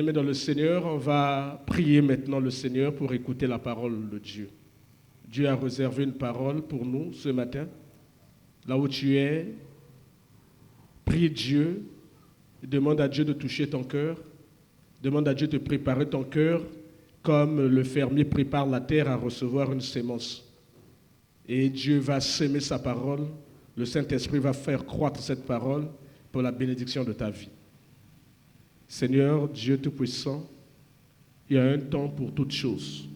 Bien-aimés dans le Seigneur, on va prier maintenant le Seigneur pour écouter la parole de Dieu. Dieu a réservé une parole pour nous ce matin. Là où tu es, prie Dieu, demande à Dieu de toucher ton cœur, demande à Dieu de préparer ton cœur comme le fermier prépare la terre à recevoir une sémence. Et Dieu va s'aimer sa parole, le Saint-Esprit va faire croître cette parole pour la bénédiction de ta vie. Seigneur, Dieu Tout-Puissant, il y a un temps pour toutes choses.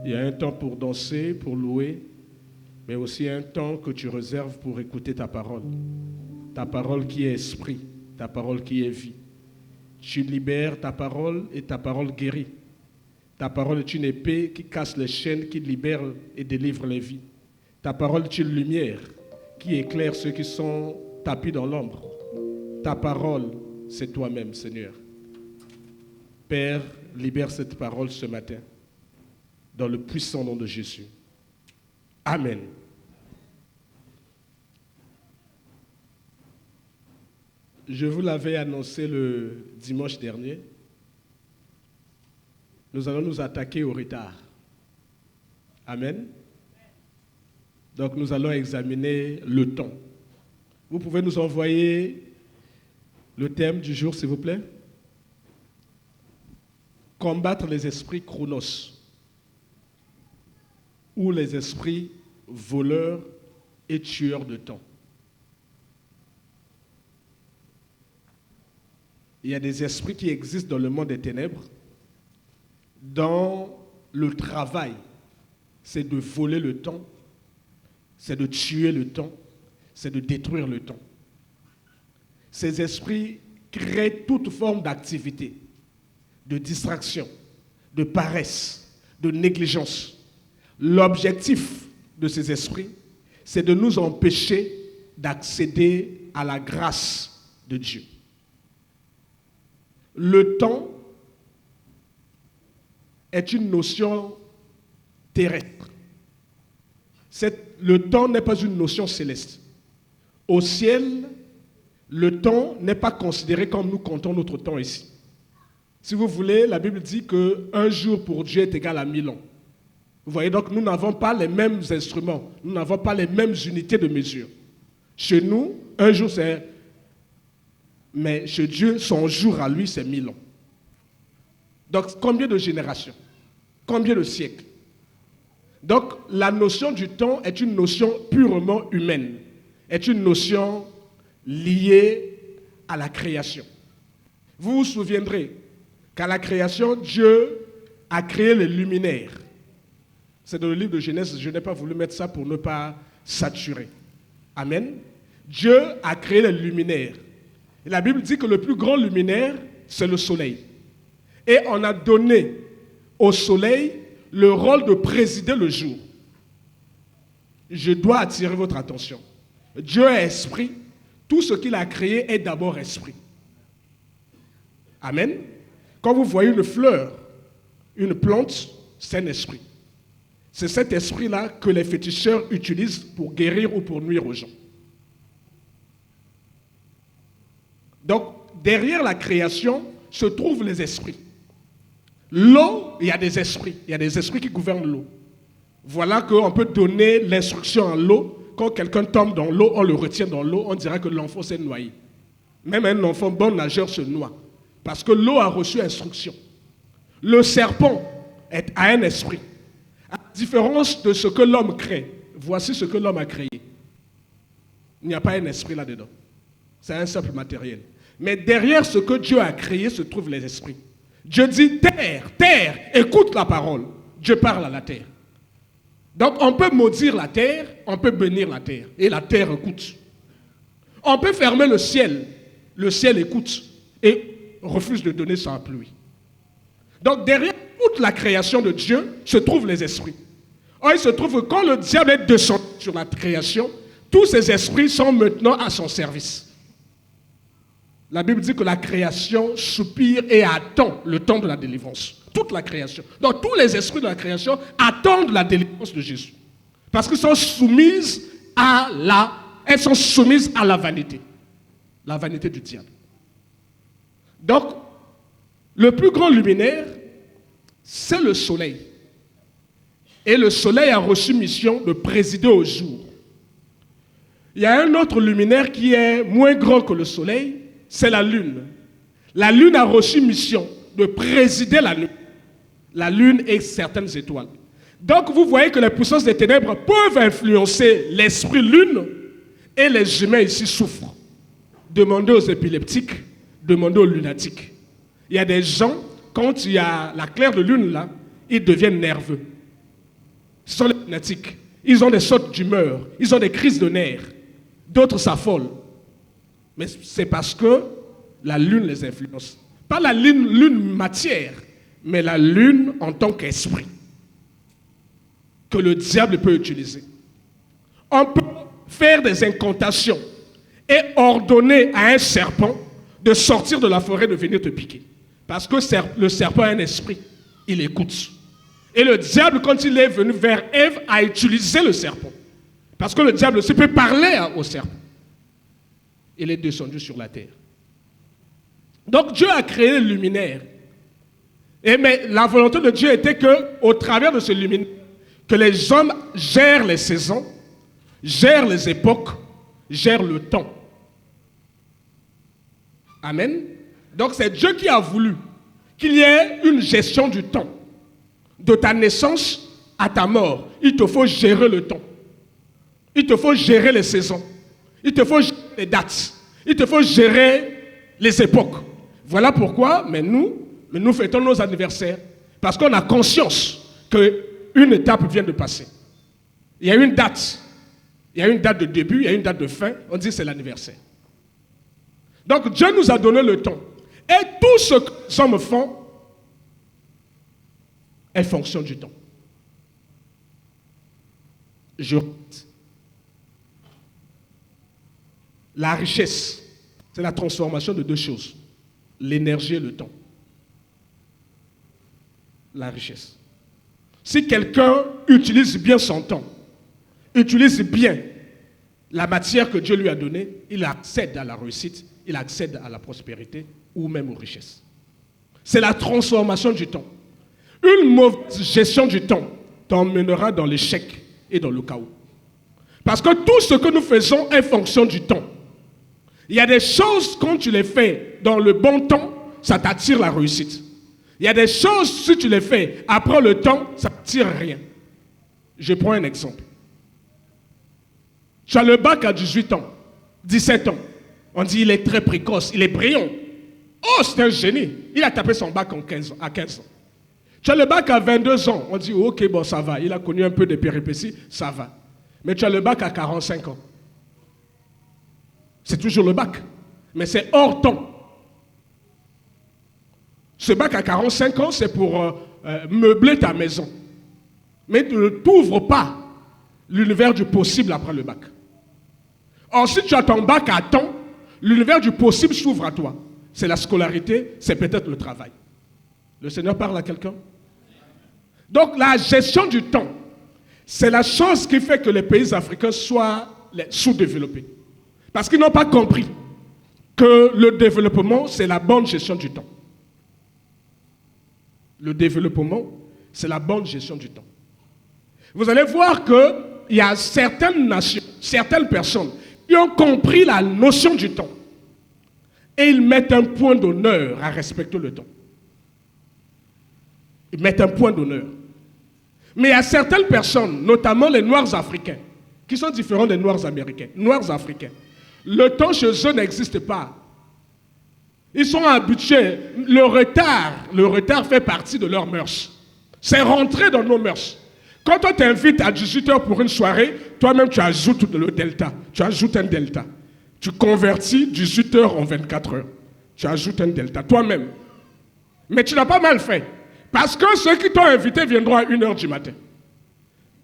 Il y a un temps pour danser, pour louer, mais aussi un temps que tu réserves pour écouter ta parole. Ta parole qui est esprit, ta parole qui est vie. Tu libères ta parole et ta parole guérit. Ta parole est une épée qui casse les chaînes, qui libère et délivre les vies. Ta parole est une lumière qui éclaire ceux qui sont tapis dans l'ombre. Ta parole, c'est toi-même, Seigneur. Père, libère cette parole ce matin, dans le puissant nom de Jésus. Amen. Je vous l'avais annoncé le dimanche dernier. Nous allons nous attaquer au retard. Amen. Donc nous allons examiner le temps. Vous pouvez nous envoyer le thème du jour, s'il vous plaît. Combattre les esprits chronos, ou les esprits voleurs et tueurs de temps. Il y a des esprits qui existent dans le monde des ténèbres. Dans le travail, c'est de voler le temps, c'est de tuer le temps, c'est de détruire le temps. Ces esprits créent toute forme d'activité, de distraction, de paresse, de négligence. L'objectif de ces esprits, c'est de nous empêcher d'accéder à la grâce de Dieu. Le temps est une notion terrestre. Le temps n'est pas une notion céleste. Au ciel, le temps n'est pas considéré comme nous comptons notre temps ici. Si vous voulez, la Bible dit qu'un jour pour Dieu est égal à 1000 ans. Vous voyez, donc nous n'avons pas les mêmes instruments, nous n'avons pas les mêmes unités de mesure. Chez nous, un jour c'est... Mais chez Dieu, son jour à lui, c'est 1000 ans. Donc, combien de générations? Combien de siècles? Donc, la notion du temps est une notion purement humaine, est une notion liée à la création. Vous vous souviendrez qu'à la création, Dieu a créé les luminaires. C'est dans le livre de Genèse, je n'ai pas voulu mettre ça pour ne pas saturer. Amen. Dieu a créé les luminaires. Et la Bible dit que le plus grand luminaire, c'est le soleil. Et on a donné au soleil le rôle de présider le jour. Je dois attirer votre attention. Dieu est esprit. Tout ce qu'il a créé est d'abord esprit. Amen. Quand vous voyez une fleur, une plante, c'est un esprit. C'est cet esprit-là que les féticheurs utilisent pour guérir ou pour nuire aux gens. Donc, derrière la création se trouvent les esprits. L'eau, il y a des esprits. Il y a des esprits qui gouvernent l'eau. Voilà qu'on peut donner l'instruction à l'eau. Quand quelqu'un tombe dans l'eau, on le retient dans l'eau, on dira que l'enfant s'est noyé. Même un enfant bon nageur se noie. Parce que l'eau a reçu instruction. Le serpent a un esprit. À la différence de ce que l'homme crée, voici ce que l'homme a créé. Il n'y a pas un esprit là-dedans. C'est un simple matériel. Mais derrière ce que Dieu a créé se trouvent les esprits. Dieu dit, terre, terre, écoute la parole. Dieu parle à la terre. Donc on peut maudire la terre, on peut bénir la terre. Et la terre écoute. On peut fermer le ciel écoute et refuse de donner sa pluie. Donc derrière toute la création de Dieu se trouvent les esprits. Or il se trouve que quand le diable est descendu sur la création, tous ces esprits sont maintenant à son service. La Bible dit que la création soupire et attend le temps de la délivrance. Toute la création. Donc tous les esprits de la création attendent la délivrance de Jésus. Parce qu'elles sont soumises à la vanité. La vanité du diable. Donc Le plus grand luminaire, c'est le soleil. Et le soleil a reçu mission de présider au jour. Il y a un autre luminaire qui est moins grand que le soleil, c'est la lune. La lune a reçu mission de présider la nuit. La lune et certaines étoiles. Donc vous voyez que les puissances des ténèbres peuvent influencer l'esprit lune et les humains ici souffrent. Demandez aux épileptiques, demandez aux lunatiques. Il y a des gens, quand il y a la claire de lune là, ils deviennent nerveux. Ce sont les lunatiques. Ils ont des sautes d'humeur, ils ont des crises de nerfs. D'autres s'affolent. Mais c'est parce que la lune les influence. Pas la lune matière, mais la lune en tant qu'esprit que le diable peut utiliser. On peut faire des incantations et ordonner à un serpent de sortir de la forêt, de venir te piquer. Parce que le serpent a un esprit, il écoute. Et le diable, quand il est venu vers Ève, a utilisé le serpent. Parce que le diable aussi peut parler au serpent. Il est descendu sur la terre. Donc Dieu a créé le luminaire. Mais la volonté de Dieu était qu'au travers de ce luminaire, que les hommes gèrent les saisons, gèrent les époques, gèrent le temps. Amen. Donc c'est Dieu qui a voulu qu'il y ait une gestion du temps. De ta naissance à ta mort, il te faut gérer le temps. Il te faut gérer les saisons. Il te faut gérer les dates. Il te faut gérer les époques. Voilà pourquoi, mais nous fêtons nos anniversaires. Parce qu'on a conscience qu'une étape vient de passer. Il y a une date. Il y a une date de début, il y a une date de fin. On dit que c'est l'anniversaire. Donc Dieu nous a donné le temps. Et tout ce que les hommes font est fonction du temps. La richesse, c'est la transformation de deux choses. L'énergie et le temps. La richesse. Si quelqu'un utilise bien son temps, utilise bien la matière que Dieu lui a donnée, il accède à la réussite, il accède à la prospérité ou même aux richesses. C'est la transformation du temps. Une mauvaise gestion du temps t'emmènera dans l'échec et dans le chaos. Parce que tout ce que nous faisons est fonction du temps. Il y a des choses, quand tu les fais dans le bon temps, ça t'attire la réussite. Il y a des choses, si tu les fais après le temps, ça ne t'attire rien. Je prends un exemple. Tu as le bac à 18 ans, 17 ans. On dit il est très précoce, il est brillant. Oh, c'est un génie. Il a tapé son bac à 15 ans. Tu as le bac à 22 ans. On dit ok, bon, ça va. Il a connu un peu de péripéties, ça va. Mais tu as le bac à 45 ans. C'est toujours le bac. Mais c'est hors temps. Ce bac à 45 ans, c'est pour meubler ta maison. Mais tu ne t'ouvres pas l'univers du possible après le bac. Or, si tu as ton bac à temps, l'univers du possible s'ouvre à toi. C'est la scolarité, c'est peut-être le travail. Le Seigneur parle à quelqu'un? Donc, la gestion du temps, c'est la chose qui fait que les pays africains soient sous-développés. Parce qu'ils n'ont pas compris que le développement, c'est la bonne gestion du temps. Le développement, c'est la bonne gestion du temps. Vous allez voir qu'il y a certaines nations, certaines personnes qui ont compris la notion du temps. Et ils mettent un point d'honneur à respecter le temps. Ils mettent un point d'honneur. Mais il y a certaines personnes, notamment les Noirs africains, qui sont différents des Noirs américains, Noirs africains. Le temps chez eux n'existe pas. Ils sont habitués. Le retard fait partie de leurs mœurs. C'est rentré dans nos mœurs. Quand on t'invite à 18h pour une soirée, toi-même tu ajoutes le delta. Tu ajoutes un delta. Tu convertis 18h en 24 heures. Tu ajoutes un delta toi-même. Mais tu n'as pas mal fait. Parce que ceux qui t'ont invité viendront à 1h du matin.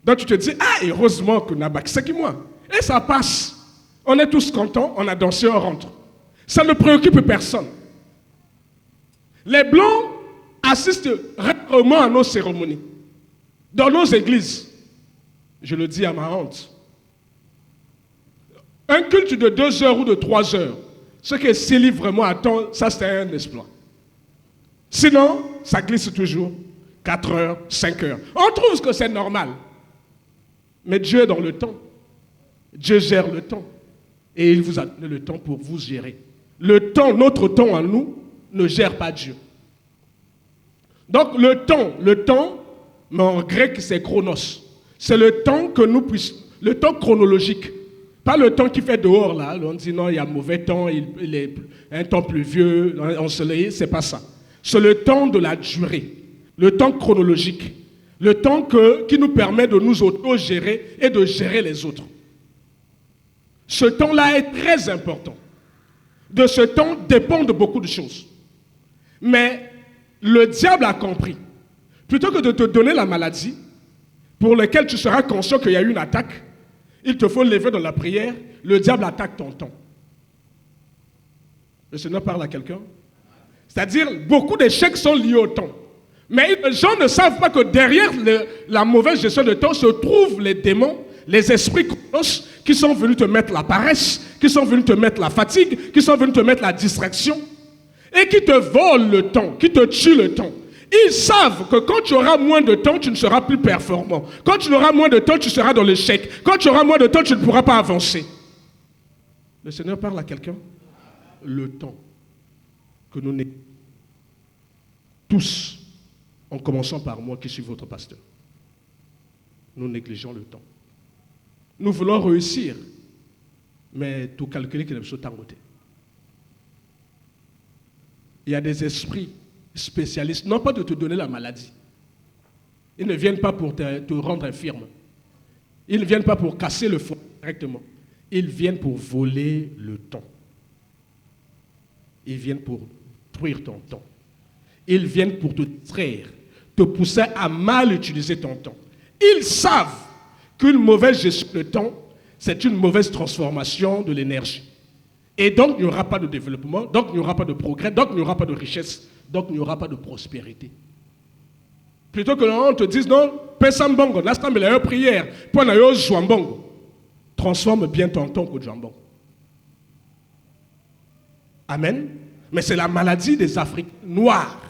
Donc tu te dis, ah, heureusement que Nabak, c'est qui moi? Et ça passe. On est tous contents, on a dansé, on rentre. Ça ne préoccupe personne. Les Blancs assistent rarement à nos cérémonies. Dans nos églises, je le dis à ma honte, un culte de 2 heures ou de 3 heures, ce que Célie vraiment attend, ça c'est un exploit. Sinon, ça glisse toujours. 4 heures, 5 heures. On trouve que c'est normal. Mais Dieu est dans le temps. Dieu gère le temps. Et il vous a donné le temps pour vous gérer. Le temps, notre temps à nous, ne gère pas Dieu. Donc le temps, mais en grec c'est chronos. C'est le temps que nous puissions, le temps chronologique. Pas le temps qui fait dehors là. On dit non, il y a mauvais temps, il est un temps pluvieux, ensoleillé, c'est pas ça. C'est le temps de la durée. Le temps chronologique. Le temps qui nous permet de nous auto-gérer et de gérer les autres. Ce temps-là est très important. De ce temps dépendent beaucoup de choses. Mais le diable a compris. Plutôt que de te donner la maladie, pour laquelle tu seras conscient qu'il y a eu une attaque, il te faut lever dans la prière, le diable attaque ton temps. Le Seigneur parle à quelqu'un. C'est-à-dire, beaucoup d'échecs sont liés au temps. Mais les gens ne savent pas que derrière la mauvaise gestion de temps se trouvent les démons, les esprits chronos qui sont venus te mettre la paresse, qui sont venus te mettre la fatigue, qui sont venus te mettre la distraction et qui te volent le temps, qui te tuent le temps. Ils savent que quand tu auras moins de temps, tu ne seras plus performant. Quand tu auras moins de temps, tu seras dans l'échec. Quand tu auras moins de temps, tu ne pourras pas avancer. Le Seigneur parle à quelqu'un. Le temps que nous négligeons tous, en commençant par moi qui suis votre pasteur. Nous négligeons le temps. Nous voulons réussir, mais tout calculer qu'il faut t'engoter. Il y a des esprits spécialistes, non pas de te donner la maladie. Ils ne viennent pas pour te rendre infirme. Ils ne viennent pas pour casser le foie directement. Ils viennent pour voler le temps. Ils viennent pour détruire ton temps. Ils viennent pour te distraire, te pousser à mal utiliser ton temps. Ils savent qu'une mauvaise gestion de temps, c'est une mauvaise transformation de l'énergie. Et donc, il n'y aura pas de développement, donc il n'y aura pas de progrès, donc il n'y aura pas de richesse, donc il n'y aura pas de prospérité. Plutôt que l'on te dise, non, Pesambongo, n'assemble la prière, pour n'aller Jouambongo. Transforme bien ton temps au jambon. Amen. Mais c'est la maladie des Africains noirs.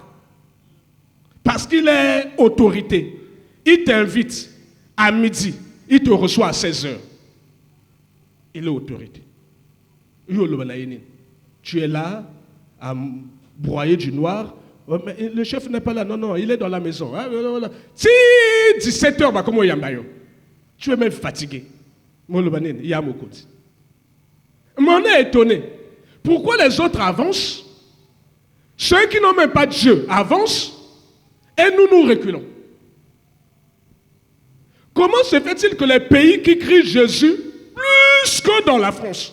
Parce qu'il est autorité. Il t'invite à midi, il te reçoit à 16 heures. Il est autorité. Tu es là à broyer du noir. Mais le chef n'est pas là. Non, non, il est dans la maison. Si 17 heures, comment il y a tu es même fatigué. On est étonné. Pourquoi les autres avancent? Ceux qui n'ont même pas Dieu avancent et nous reculons. Comment se fait-il que les pays qui crient Jésus plus que dans la France?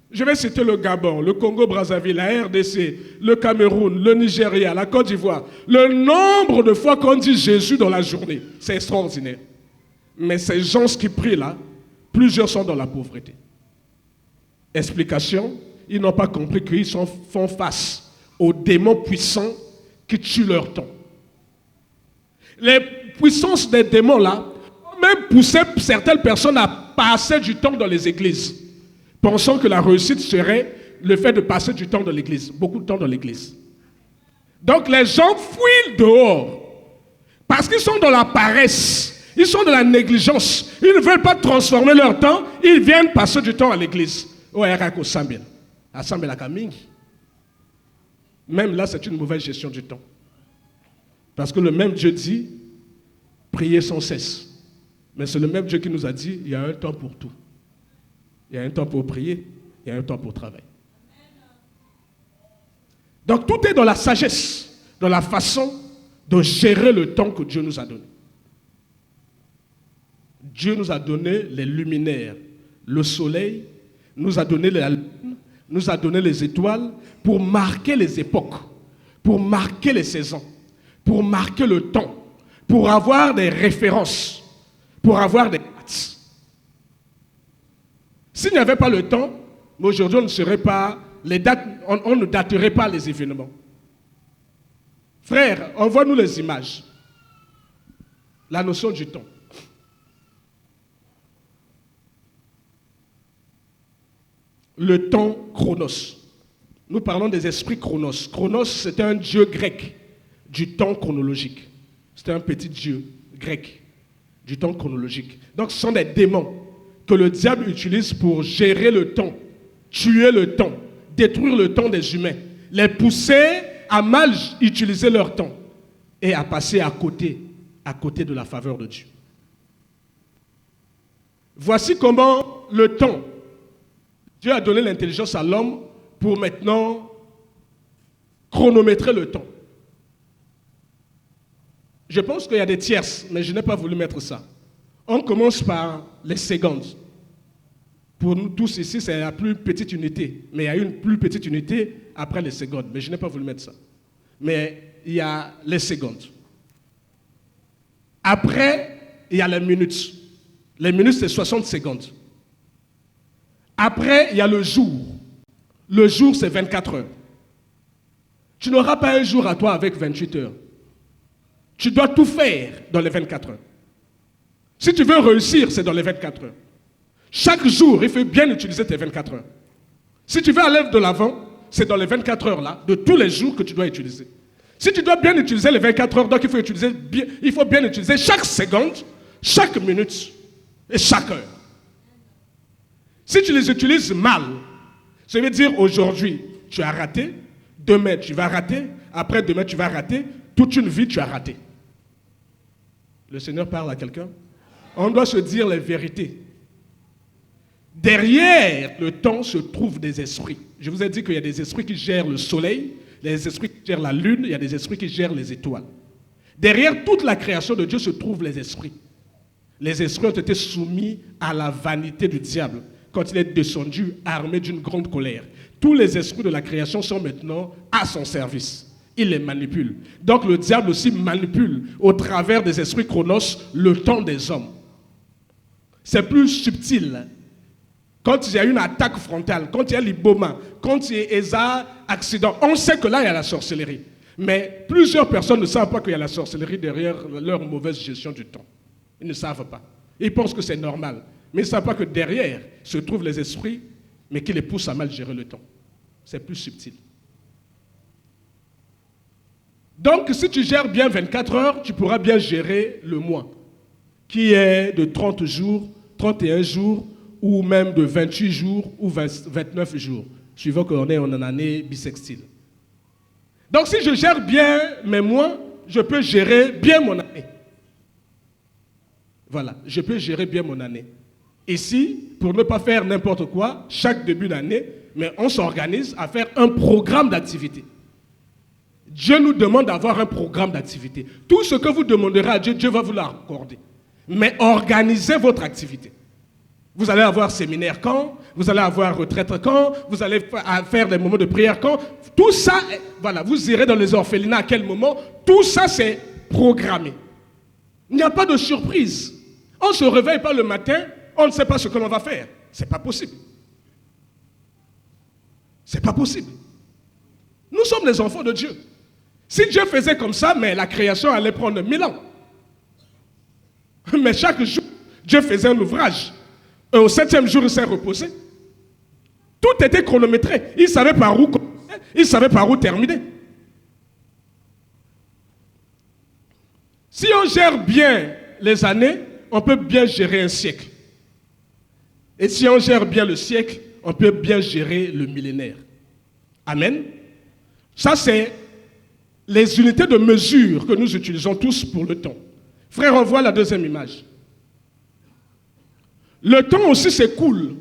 Je vais citer le Gabon, le Congo-Brazzaville, la RDC, le Cameroun, le Nigeria, la Côte d'Ivoire. Le nombre de fois qu'on dit Jésus dans la journée, c'est extraordinaire. Mais ces gens qui prient là, plusieurs sont dans la pauvreté. Explication, ils n'ont pas compris qu'ils font face aux démons puissants qui tuent leur temps. Les puissances des démons là ont même poussé certaines personnes à passer du temps dans les églises, pensant que la réussite serait le fait de passer du temps dans l'église, beaucoup de temps dans l'église. Donc les gens fuient dehors parce qu'ils sont dans la paresse, ils sont dans la négligence, ils ne veulent pas transformer leur temps, ils viennent passer du temps à l'église. Même là, c'est une mauvaise gestion du temps. Parce que le même Dieu dit, priez sans cesse. Mais c'est le même Dieu qui nous a dit, il y a un temps pour tout. Il y a un temps pour prier, il y a un temps pour travailler. Donc tout est dans la sagesse, dans la façon de gérer le temps que Dieu nous a donné. Dieu nous a donné les luminaires, le soleil, nous a donné la lune, nous a donné les étoiles pour marquer les époques, pour marquer les saisons, pour marquer le temps, pour avoir des références, pour avoir des dates. S'il n'y avait pas le temps, aujourd'hui on ne serait pas, les dates, on ne daterait pas les événements. Frère, envoie-nous les images. La notion du temps. Le temps chronos. Nous parlons des esprits chronos. Chronos, c'est un dieu grec. du temps chronologique. C'était un petit dieu grec du temps chronologique. Donc ce sont des démons que le diable utilise pour gérer le temps, tuer le temps, détruire le temps des humains, les pousser à mal utiliser leur temps et à passer à côté de la faveur de Dieu. Voici comment le temps, Dieu a donné l'intelligence à l'homme pour maintenant chronométrer le temps. Je pense qu'il y a des tierces, mais je n'ai pas voulu mettre ça. On commence par les secondes. Pour nous tous ici, c'est la plus petite unité. Mais il y a une plus petite unité après les secondes. Mais je n'ai pas voulu mettre ça. Mais il y a les secondes. Après, il y a les minutes. Les minutes, c'est 60 secondes. Après, il y a le jour. Le jour, c'est 24 heures. Tu n'auras pas un jour à toi avec 28 heures. Tu dois tout faire dans les 24 heures. Si tu veux réussir, c'est dans les 24 heures. Chaque jour, il faut bien utiliser tes 24 heures. Si tu veux aller de l'avant, c'est dans les 24 heures là, de tous les jours que tu dois utiliser. Si tu dois bien utiliser les 24 heures, donc il faut bien utiliser chaque seconde, chaque minute et chaque heure. Si tu les utilises mal, ça veut dire aujourd'hui, tu as raté, demain tu vas rater, après-demain tu vas rater, toute une vie tu as raté. Le Seigneur parle à quelqu'un. On doit se dire les vérités. Derrière le temps se trouvent des esprits. Je vous ai dit qu'il y a des esprits qui gèrent le soleil, des esprits qui gèrent la lune, il y a des esprits qui gèrent les étoiles. Derrière toute la création de Dieu se trouvent les esprits. Les esprits ont été soumis à la vanité du diable quand il est descendu armé d'une grande colère. Tous les esprits de la création sont maintenant à son service. Il les manipule. Donc le diable aussi manipule au travers des esprits chronos le temps des hommes. C'est plus subtil. Quand il y a une attaque frontale, quand il y a l'iboma, quand il y a un accident, on sait que là il y a la sorcellerie. Mais plusieurs personnes ne savent pas qu'il y a la sorcellerie derrière leur mauvaise gestion du temps. Ils ne savent pas. Ils pensent que c'est normal. Mais ils ne savent pas que derrière se trouvent les esprits, mais qui les poussent à mal gérer le temps. C'est plus subtil. Donc, si tu gères bien 24 heures, tu pourras bien gérer le mois, qui est de 30 jours, 31 jours, ou même de 28 jours ou 29 jours, suivant qu'on est en année bissextile. Donc, si je gère bien mes mois, je peux gérer bien mon année. Voilà, je peux gérer bien mon année. Ici, pour ne pas faire n'importe quoi, chaque début d'année, mais on s'organise à faire un programme d'activité. Dieu nous demande d'avoir un programme d'activité. Tout ce que vous demanderez à Dieu, Dieu va vous l'accorder. Mais organisez votre activité. Vous allez avoir séminaire quand, vous allez avoir retraite quand, vous allez faire des moments de prière quand. Tout ça, voilà, vous irez dans les orphelinats à quel moment. Tout ça, c'est programmé. Il n'y a pas de surprise. On ne se réveille pas le matin, on ne sait pas ce que l'on va faire. Ce n'est pas possible. Ce n'est pas possible. Nous sommes les enfants de Dieu. Si Dieu faisait comme ça, mais la création allait prendre 1000 ans. Mais chaque jour, Dieu faisait un ouvrage. Et au 7e jour, il s'est reposé. Tout était chronométré. Il savait par où commencer, il savait par où terminer. Si on gère bien les années, on peut bien gérer un siècle. Et si on gère bien le siècle, on peut bien gérer le millénaire. Amen. Ça, c'est les unités de mesure que nous utilisons tous pour le temps. Frère, on voit la deuxième image. Le temps aussi s'écoule.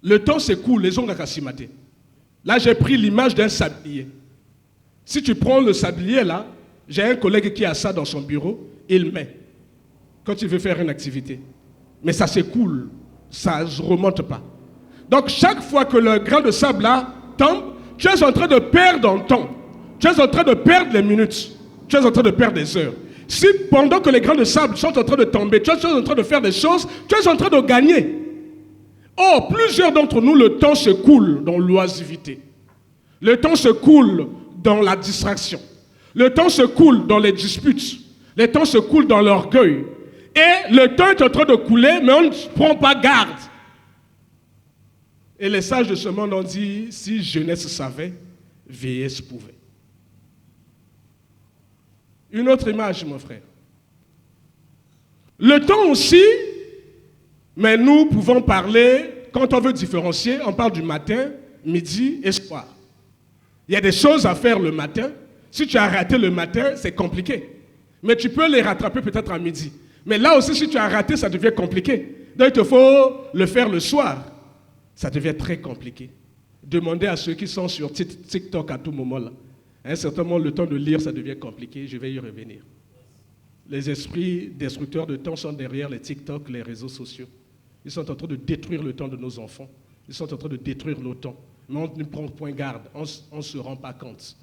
Le temps s'écoule, les ongles à Kassimate. Là, j'ai pris l'image d'un sablier. Si tu prends le sablier là, j'ai un collègue qui a ça dans son bureau, il met quand il veut faire une activité. Mais ça s'écoule, ça ne remonte pas. Donc chaque fois que le grain de sable là tombe, tu es en train de perdre ton temps. Tu es en train de perdre les minutes. Tu es en train de perdre des heures. Si pendant que les grains de sable sont en train de tomber, tu es en train de faire des choses, tu es en train de gagner. Or, plusieurs d'entre nous, le temps se coule dans l'oisivité. Le temps se coule dans la distraction. Le temps se coule dans les disputes. Le temps se coule dans l'orgueil. Et le temps est en train de couler, mais on ne prend pas garde. Et les sages de ce monde ont dit, si jeunesse savait, vieillesse pouvait. Une autre image, mon frère. Le temps aussi, mais nous pouvons parler, quand on veut différencier, on parle du matin, midi et soir. Il y a des choses à faire le matin. Si tu as raté le matin, c'est compliqué. Mais tu peux les rattraper peut-être à midi. Mais là aussi, si tu as raté, ça devient compliqué. Donc, il te faut le faire le soir. Ça devient très compliqué. Demandez à ceux qui sont sur TikTok à tout moment là. À un certain moment, le temps de lire, ça devient compliqué. Je vais y revenir. Les esprits destructeurs de temps sont derrière les TikTok, les réseaux sociaux. Ils sont en train de détruire le temps de nos enfants. Ils sont en train de détruire nos temps. Mais on ne prend point garde. On ne se rend pas compte.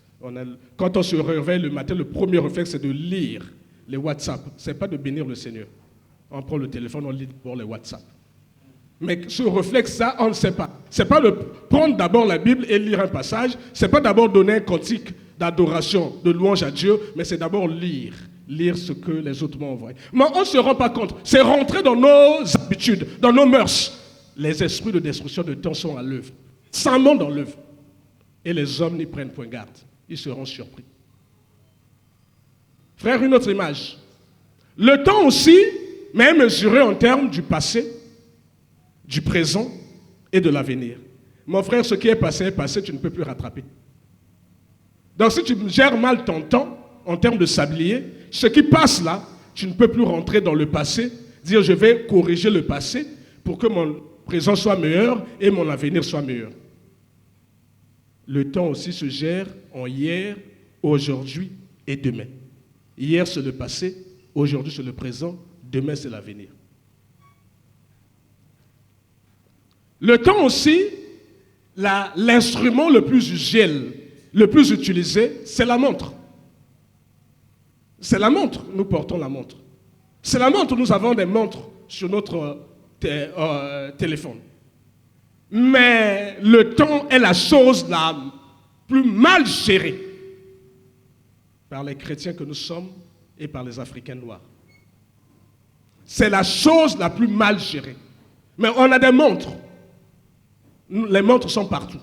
Quand on se réveille le matin, le premier réflexe, c'est de lire les WhatsApp. Ce n'est pas de bénir le Seigneur. On prend le téléphone, on lit d'abord les WhatsApp. Mais ce réflexe-là, on ne sait pas. Ce n'est pas de prendre d'abord la Bible et lire un passage. Ce n'est pas d'abord donner un cantique d'adoration, de louange à Dieu, mais c'est d'abord lire ce que les autres m'ont envoyé. Mais on ne se rend pas compte. C'est rentrer dans nos habitudes, dans nos mœurs. Les esprits de destruction de temps sont à l'œuvre. Sans dans l'œuvre. Et les hommes n'y prennent point garde. Ils seront surpris. Frère, une autre image. Le temps aussi, mais est mesuré en termes du passé, du présent et de l'avenir. Mon frère, ce qui est passé, tu ne peux plus rattraper. Donc si tu gères mal ton temps, en termes de sablier, ce qui passe là, tu ne peux plus rentrer dans le passé, dire je vais corriger le passé pour que mon présent soit meilleur et mon avenir soit meilleur. Le temps aussi se gère en hier, aujourd'hui et demain. Hier c'est le passé, aujourd'hui c'est le présent, demain c'est l'avenir. Le temps aussi, l'instrument le plus usuel, le plus utilisé, c'est la montre. C'est la montre, nous portons la montre. C'est la montre, nous avons des montres sur notre téléphone. Mais le temps est la chose la plus mal gérée par les chrétiens que nous sommes et par les Africains noirs. C'est la chose la plus mal gérée. Mais on a des montres. Les montres sont partout.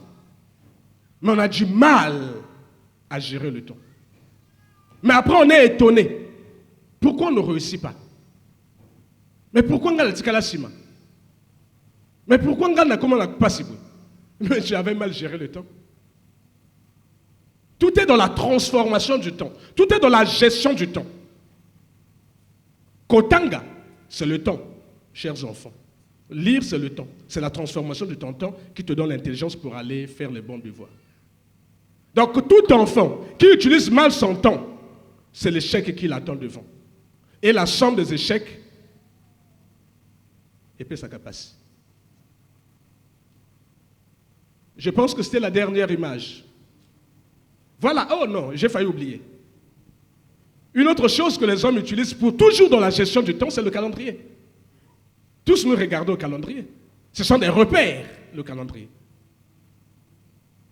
Mais on a du mal à gérer le temps. Mais après, on est étonné. Pourquoi on ne réussit pas? Mais pourquoi on a le sima? Mais pourquoi on a comment on n'a pas si bon? Mais j'avais mal géré le temps. Tout est dans la transformation du temps. Tout est dans la gestion du temps. Kotanga, c'est le temps, chers enfants. Lire, c'est le temps. C'est la transformation de ton temps qui te donne l'intelligence pour aller faire les bons devoirs. Donc, tout enfant qui utilise mal son temps, c'est l'échec qui l'attend devant. Et la somme des échecs, et puis sa capacité. Je pense que c'était la dernière image. Voilà, oh non, j'ai failli oublier. Une autre chose que les hommes utilisent pour toujours dans la gestion du temps, c'est le calendrier. Tous nous regardons au calendrier. Ce sont des repères, le calendrier.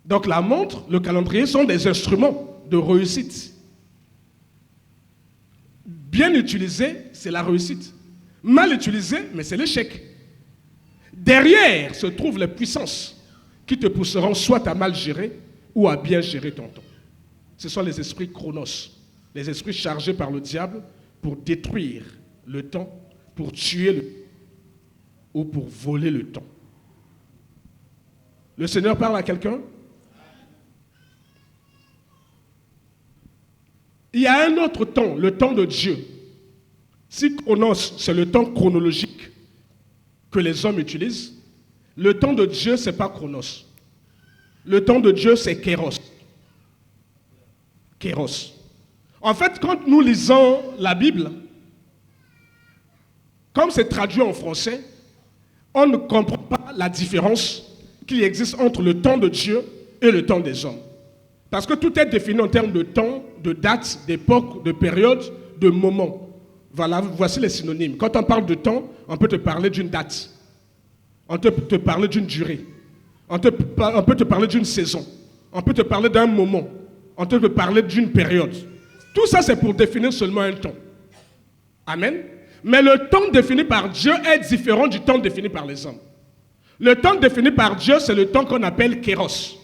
Donc la montre, le calendrier sont des instruments de réussite. Bien utilisé, c'est la réussite. Mal utilisé, mais c'est l'échec. Derrière se trouvent les puissances qui te pousseront soit à mal gérer ou à bien gérer ton temps. Ce sont les esprits chronos, les esprits chargés par le diable pour détruire le temps, pour tuer le temps ou pour voler le temps. Le Seigneur parle à quelqu'un? Il y a un autre temps, le temps de Dieu. Si chronos, c'est le temps chronologique que les hommes utilisent, le temps de Dieu, ce n'est pas chronos. Le temps de Dieu, c'est kéros. Kéros. En fait, quand nous lisons la Bible, comme c'est traduit en français, on ne comprend pas la différence qu'il existe entre le temps de Dieu et le temps des hommes. Parce que tout est défini en termes de temps, de date, d'époque, de période, de moment. Voilà, voici les synonymes. Quand on parle de temps, on peut te parler d'une date. On peut te parler d'une durée. On peut te parler d'une saison. On peut te parler d'un moment. On peut te parler d'une période. Tout ça, c'est pour définir seulement un temps. Amen. Mais le temps défini par Dieu est différent du temps défini par les hommes. Le temps défini par Dieu, c'est le temps qu'on appelle kéros.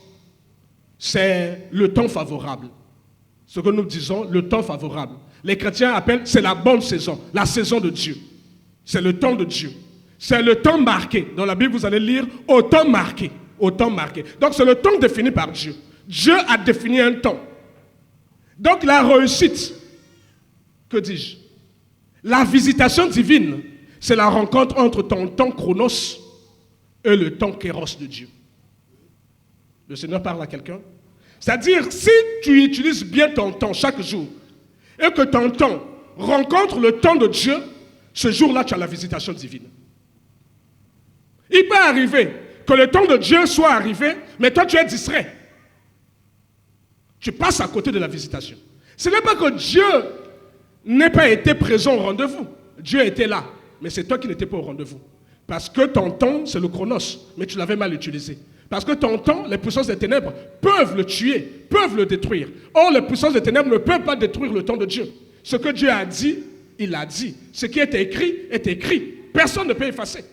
C'est le temps favorable. Ce que nous disons, le temps favorable. Les chrétiens appellent, c'est la bonne saison, la saison de Dieu. C'est le temps de Dieu. C'est le temps marqué. Dans la Bible, vous allez lire au temps marqué. Au temps marqué. Donc c'est le temps défini par Dieu. Dieu a défini un temps. Donc la réussite, que dis-je? La visitation divine, c'est la rencontre entre ton temps chronos et le temps kéros de Dieu. Le Seigneur parle à quelqu'un. C'est-à-dire, si tu utilises bien ton temps chaque jour, et que ton temps rencontre le temps de Dieu, ce jour-là, tu as la visitation divine. Il peut arriver que le temps de Dieu soit arrivé, mais toi, tu es distrait. Tu passes à côté de la visitation. Ce n'est pas que Dieu n'ait pas été présent au rendez-vous. Dieu était là, mais c'est toi qui n'étais pas au rendez-vous. Parce que ton temps, c'est le chronos, mais tu l'avais mal utilisé. Parce que ton temps, les puissances des ténèbres peuvent le tuer, peuvent le détruire. Or, les puissances des ténèbres ne peuvent pas détruire le temps de Dieu. Ce que Dieu a dit, il l'a dit. Ce qui est écrit, est écrit. Personne ne peut effacer.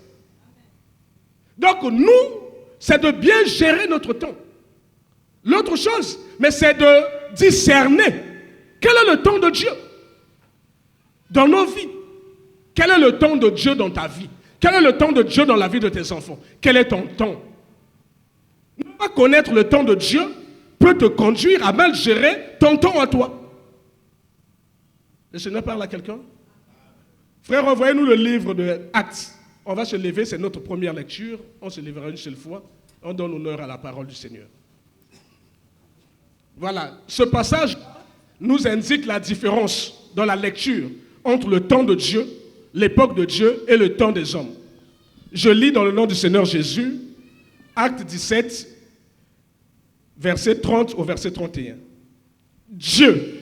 Donc, nous, c'est de bien gérer notre temps. L'autre chose, mais c'est de discerner quel est le temps de Dieu dans nos vies. Quel est le temps de Dieu dans ta vie? Quel est le temps de Dieu dans la vie de tes enfants? Quel est ton temps? Ne pas connaître le temps de Dieu peut te conduire à mal gérer ton temps à toi. Le Seigneur parle à quelqu'un? Frère, envoyez-nous le livre de Actes. On va se lever, c'est notre première lecture. On se lèvera une seule fois. On donne honneur à la parole du Seigneur. Voilà, ce passage nous indique la différence dans la lecture entre le temps de Dieu, l'époque de Dieu et le temps des hommes. Je lis dans le nom du Seigneur Jésus, Acte 17, verset 30 au verset 31. Dieu,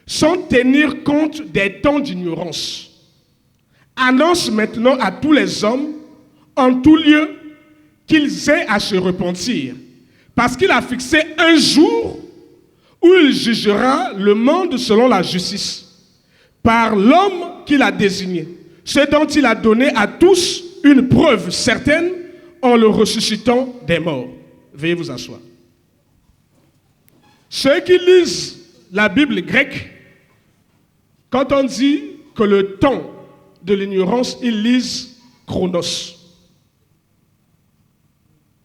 sans tenir compte des temps d'ignorance, annonce maintenant à tous les hommes, en tout lieu, qu'ils aient à se repentir, parce qu'il a fixé un jour où il jugera le monde selon la justice, par l'homme qu'il a désigné, ce dont il a donné à tous une preuve certaine en le ressuscitant des morts. Veuillez vous asseoir. Ceux qui lisent la Bible grecque, quand on dit que le temps de l'ignorance, ils lisent chronos.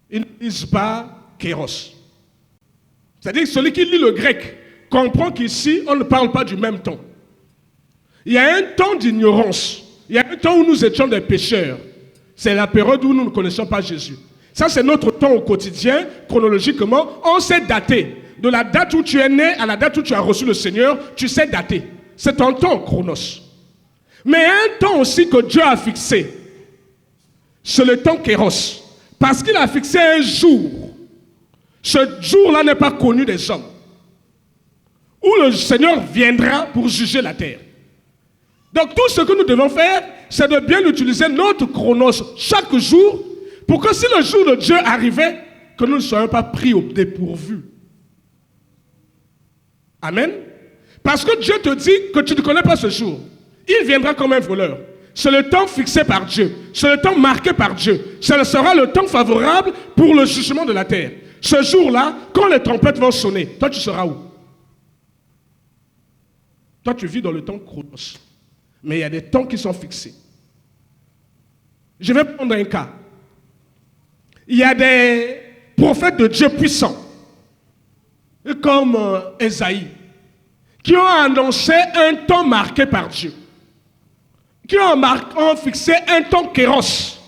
Ils ne lisent pas kéros. C'est-à-dire que celui qui lit le grec comprend qu'ici, on ne parle pas du même temps. Il y a un temps d'ignorance. Il y a un temps où nous étions des pécheurs. C'est la période où nous ne connaissons pas Jésus. Ça, c'est notre temps au quotidien, chronologiquement. On sait dater. De la date où tu es né à la date où tu as reçu le Seigneur, tu sais dater. C'est ton temps, chronos. Mais un temps aussi que Dieu a fixé, c'est le temps kéros. Parce qu'il a fixé un jour. Ce jour-là n'est pas connu des hommes. Où le Seigneur viendra pour juger la terre. Donc tout ce que nous devons faire, c'est de bien utiliser notre chronos chaque jour, pour que si le jour de Dieu arrivait, que nous ne soyons pas pris au dépourvu. Amen. Parce que Dieu te dit que tu ne connais pas ce jour. Il viendra comme un voleur. C'est le temps fixé par Dieu. C'est le temps marqué par Dieu. Ce sera le temps favorable pour le jugement de la terre. Ce jour-là, quand les trompettes vont sonner, toi tu seras où? Toi tu vis dans le temps chronos. Mais il y a des temps qui sont fixés. Je vais prendre un cas. Il y a des prophètes de Dieu puissants, comme Ésaïe, qui ont annoncé un temps marqué par Dieu. Qui ont fixé un temps kéros.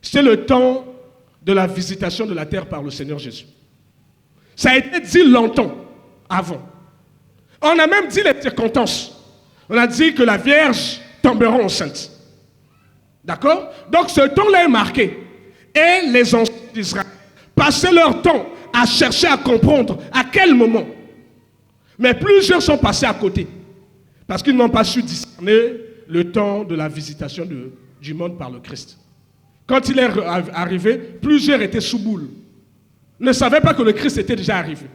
C'est le temps de la visitation de la terre par le Seigneur Jésus. Ça a été dit longtemps avant. On a même dit les circonstances. On a dit que la Vierge tombera enceinte. D'accord? Donc ce temps-là est marqué. Et les anciens d'Israël passaient leur temps à chercher à comprendre à quel moment. Mais plusieurs sont passés à côté. Parce qu'ils n'ont pas su discerner le temps de la visitation du monde par le Christ. Quand il est arrivé, plusieurs étaient sous boule. Ne savaient pas que le Christ était déjà arrivé.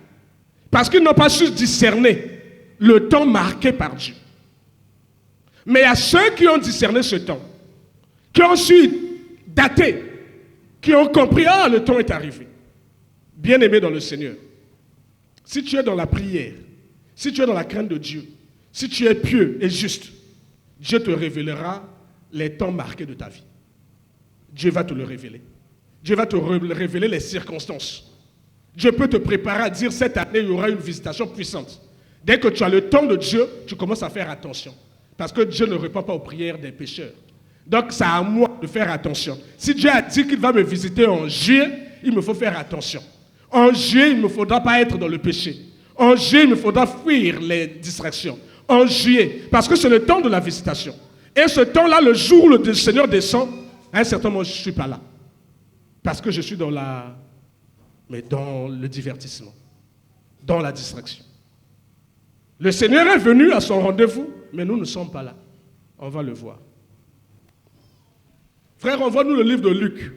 Parce qu'ils n'ont pas su discerner le temps marqué par Dieu. Mais il y a ceux qui ont discerné ce temps, qui ont su dater, qui ont compris, ah, le temps est arrivé. Bien-aimé dans le Seigneur, si tu es dans la prière, si tu es dans la crainte de Dieu, si tu es pieux et juste, Dieu te révélera les temps marqués de ta vie. Dieu va te le révéler. Dieu va te révéler les circonstances. Dieu peut te préparer à dire cette année, il y aura une visitation puissante. Dès que tu as le temps de Dieu, tu commences à faire attention. Parce que Dieu ne répond pas aux prières des pécheurs. Donc, c'est à moi de faire attention. Si Dieu a dit qu'il va me visiter en juillet, il me faut faire attention. En juillet, il ne me faudra pas être dans le péché. En juillet, il me faudra fuir les distractions. En juillet, parce que c'est le temps de la visitation. Et ce temps-là, le jour où le Seigneur descend, à un certain moment, je ne suis pas là. Parce que je suis dans le divertissement, dans la distraction. Le Seigneur est venu à son rendez-vous, mais nous ne sommes pas là. On va le voir. Frère, envoie-nous le livre de Luc.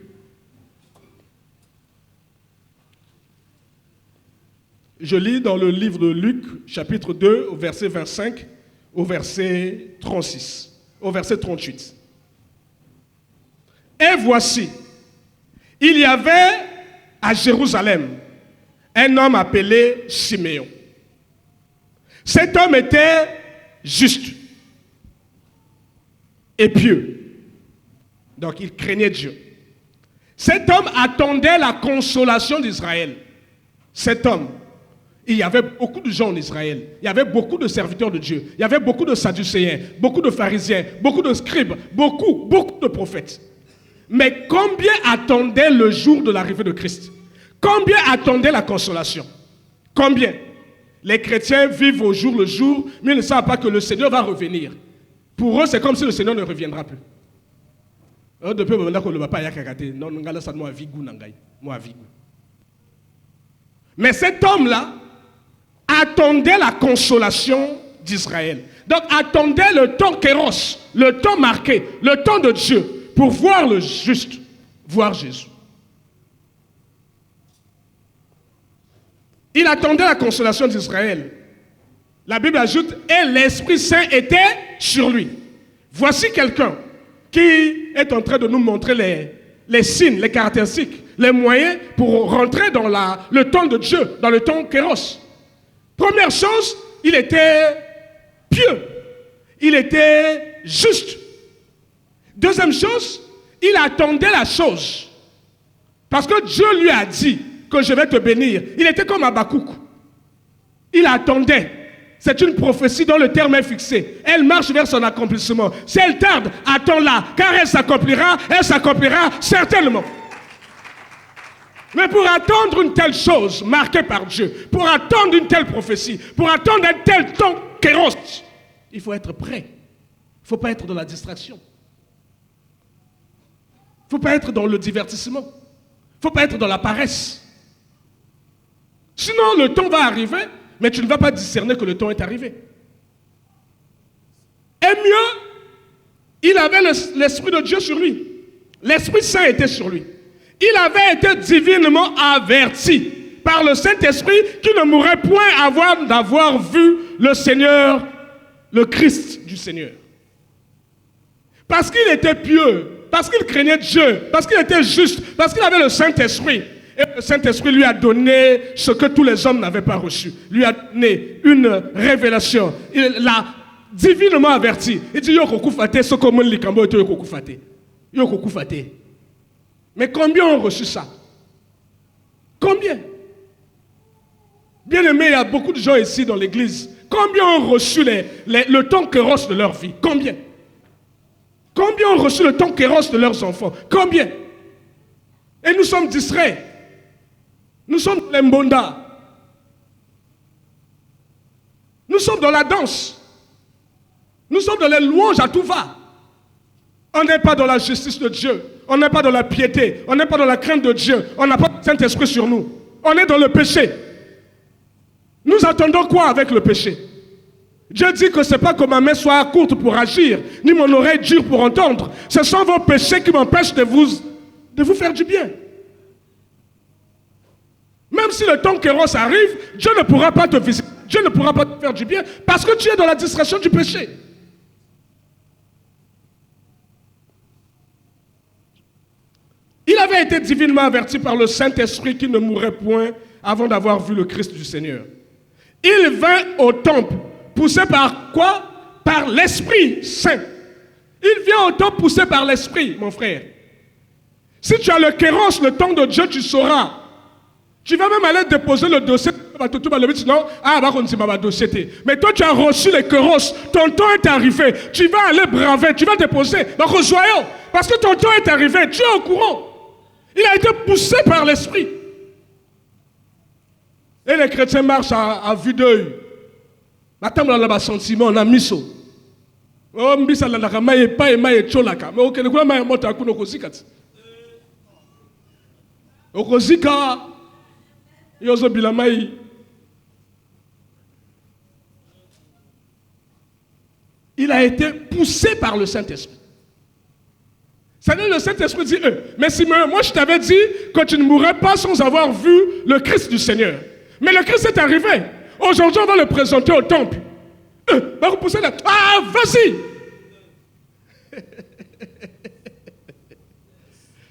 Je lis dans le livre de Luc, chapitre 2, au verset 25, au verset 36, au verset 38. Et voici, il y avait à Jérusalem un homme appelé Siméon. Cet homme était juste et pieux. Donc il craignait Dieu. Cet homme attendait la consolation d'Israël. Cet homme, il y avait beaucoup de gens en Israël. Il y avait beaucoup de serviteurs de Dieu. Il y avait beaucoup de sadducéens, beaucoup de pharisiens, beaucoup de scribes, beaucoup de prophètes. Mais combien attendaient le jour de l'arrivée de Christ? Combien attendaient la consolation? Combien? Les chrétiens vivent au jour le jour, mais ils ne savent pas que le Seigneur va revenir. Pour eux, c'est comme si le Seigneur ne reviendra plus. Mais cet homme-là attendait la consolation d'Israël. Donc attendait le temps kéros, le temps marqué, le temps de Dieu, pour voir le juste, voir Jésus. Il attendait la consolation d'Israël. La Bible ajoute, et l'Esprit Saint était sur lui. Voici quelqu'un qui est en train de nous montrer les signes, les caractéristiques, les moyens pour rentrer dans le temps de Dieu, dans le temps kéros. Première chose, il était pieux. Il était juste. Deuxième chose, il attendait la chose. Parce que Dieu lui a dit que je vais te bénir. Il était comme Habakkuk. Il attendait. C'est une prophétie dont le terme est fixé. Elle marche vers son accomplissement. Si elle tarde, attends-la, car elle s'accomplira certainement. Mais pour attendre une telle chose marquée par Dieu, pour attendre une telle prophétie, pour attendre un tel temps kéros, il faut être prêt. Il ne faut pas être dans la distraction. Il ne faut pas être dans le divertissement. Il ne faut pas être dans la paresse. Sinon, le temps va arriver, mais tu ne vas pas discerner que le temps est arrivé. Et mieux, il avait l'Esprit de Dieu sur lui. L'Esprit Saint était sur lui. Il avait été divinement averti par le Saint-Esprit qu'il ne mourrait point avant d'avoir vu le Seigneur, le Christ du Seigneur. Parce qu'il était pieux, parce qu'il craignait Dieu, parce qu'il était juste, parce qu'il avait le Saint-Esprit. Et le Saint-Esprit lui a donné ce que tous les hommes n'avaient pas reçu. Lui a donné une révélation. Il l'a divinement averti. Il dit, yo kokufate, ce comme le kambo yo kokufate. Yo kokufate. Mais combien ont reçu ça? Combien? Bien aimé, il y a beaucoup de gens ici dans l'église. Combien ont reçu le temps kéros de leur vie? Combien? Combien ont reçu le temps kéros de leurs enfants? Combien? Et nous sommes distraits. Nous sommes les mbonda. Nous sommes dans la danse. Nous sommes dans les louanges à tout va. On n'est pas dans la justice de Dieu. On n'est pas dans la piété. On n'est pas dans la crainte de Dieu. On n'a pas le Saint-Esprit sur nous. On est dans le péché. Nous attendons quoi avec le péché? Dieu dit que ce n'est pas que ma main soit courte pour agir, ni mon oreille dure pour entendre. Ce sont vos péchés qui m'empêchent de vous faire du bien. Même si le temps kéros arrive, Dieu ne pourra pas te visiter. Dieu ne pourra pas te faire du bien parce que tu es dans la distraction du péché. Il avait été divinement averti par le Saint-Esprit qu'il ne mourrait point avant d'avoir vu le Christ du Seigneur. Il vint au temple Poussé par quoi? Par l'Esprit Saint. Il vient au temple poussé par l'Esprit, mon frère. Si tu as le kéros, le temps de Dieu, tu sauras. Tu vas même aller déposer le dossier. Mais toi, tu as reçu les kéros. Ton temps est arrivé. Tu vas aller braver. Tu vas déposer. Parce que ton temps est arrivé. Tu es au courant. Il a été poussé par l'Esprit. Et les chrétiens marchent à vue d'œil. Maintenant, on a un sentiment, on a mis ça. Oh, mbisa la nakama pas et maye cholaka. Mais ok, ne quoi maye mota kuno kozika. Okozika. Yozo bilamai. Il a été poussé par le Saint-Esprit. Ça veut dire le Saint-Esprit dit, mais si moi je t'avais dit que tu ne mourrais pas sans avoir vu le Christ du Seigneur. Mais le Christ est arrivé. Aujourd'hui, on va le présenter au temple. Va repousser là. Ah, vas-y!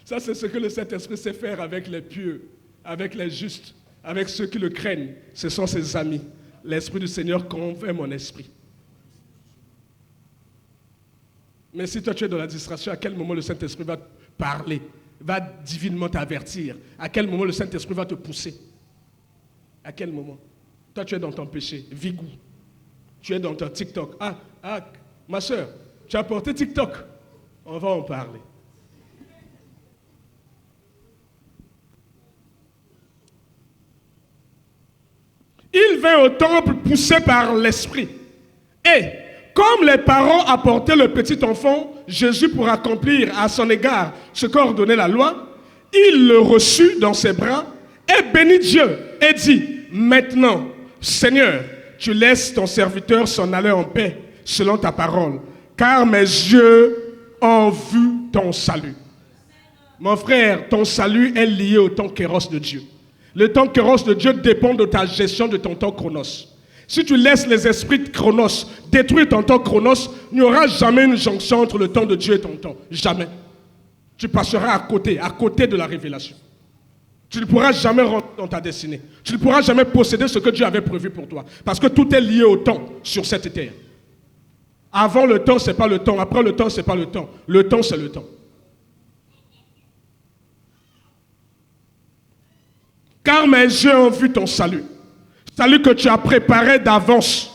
Ça, c'est ce que le Saint-Esprit sait faire avec les pieux, avec les justes, avec ceux qui le craignent. Ce sont ses amis. L'Esprit du Seigneur convainc mon esprit. Mais si toi tu es dans la distraction, à quel moment le Saint-Esprit va te parler, va divinement t'avertir? À quel moment le Saint-Esprit va te pousser? À quel moment? Toi tu es dans ton péché, vigou. Tu es dans ton TikTok. Ma soeur, tu as porté TikTok. On va en parler. Il vint au temple poussé par l'Esprit. Et comme les parents apportaient le petit enfant Jésus pour accomplir à son égard ce qu'ordonnait la loi, il le reçut dans ses bras et bénit Dieu et dit, maintenant, Seigneur, tu laisses ton serviteur s'en aller en paix selon ta parole, car mes yeux ont vu ton salut. Mon frère, ton salut est lié au temps kéros de Dieu. Le temps kéros de Dieu dépend de ta gestion de ton temps chronos. Si tu laisses les esprits de chronos détruire ton temps chronos, il n'y aura jamais une jonction entre le temps de Dieu et ton temps. Jamais. Tu passeras à côté de la révélation. Tu ne pourras jamais rentrer dans ta destinée. Tu ne pourras jamais posséder ce que Dieu avait prévu pour toi. Parce que tout est lié au temps sur cette terre. Avant le temps, ce n'est pas le temps. Après le temps, ce n'est pas le temps. Le temps, c'est le temps. Car mes yeux ont vu ton salut. Salut que tu as préparé d'avance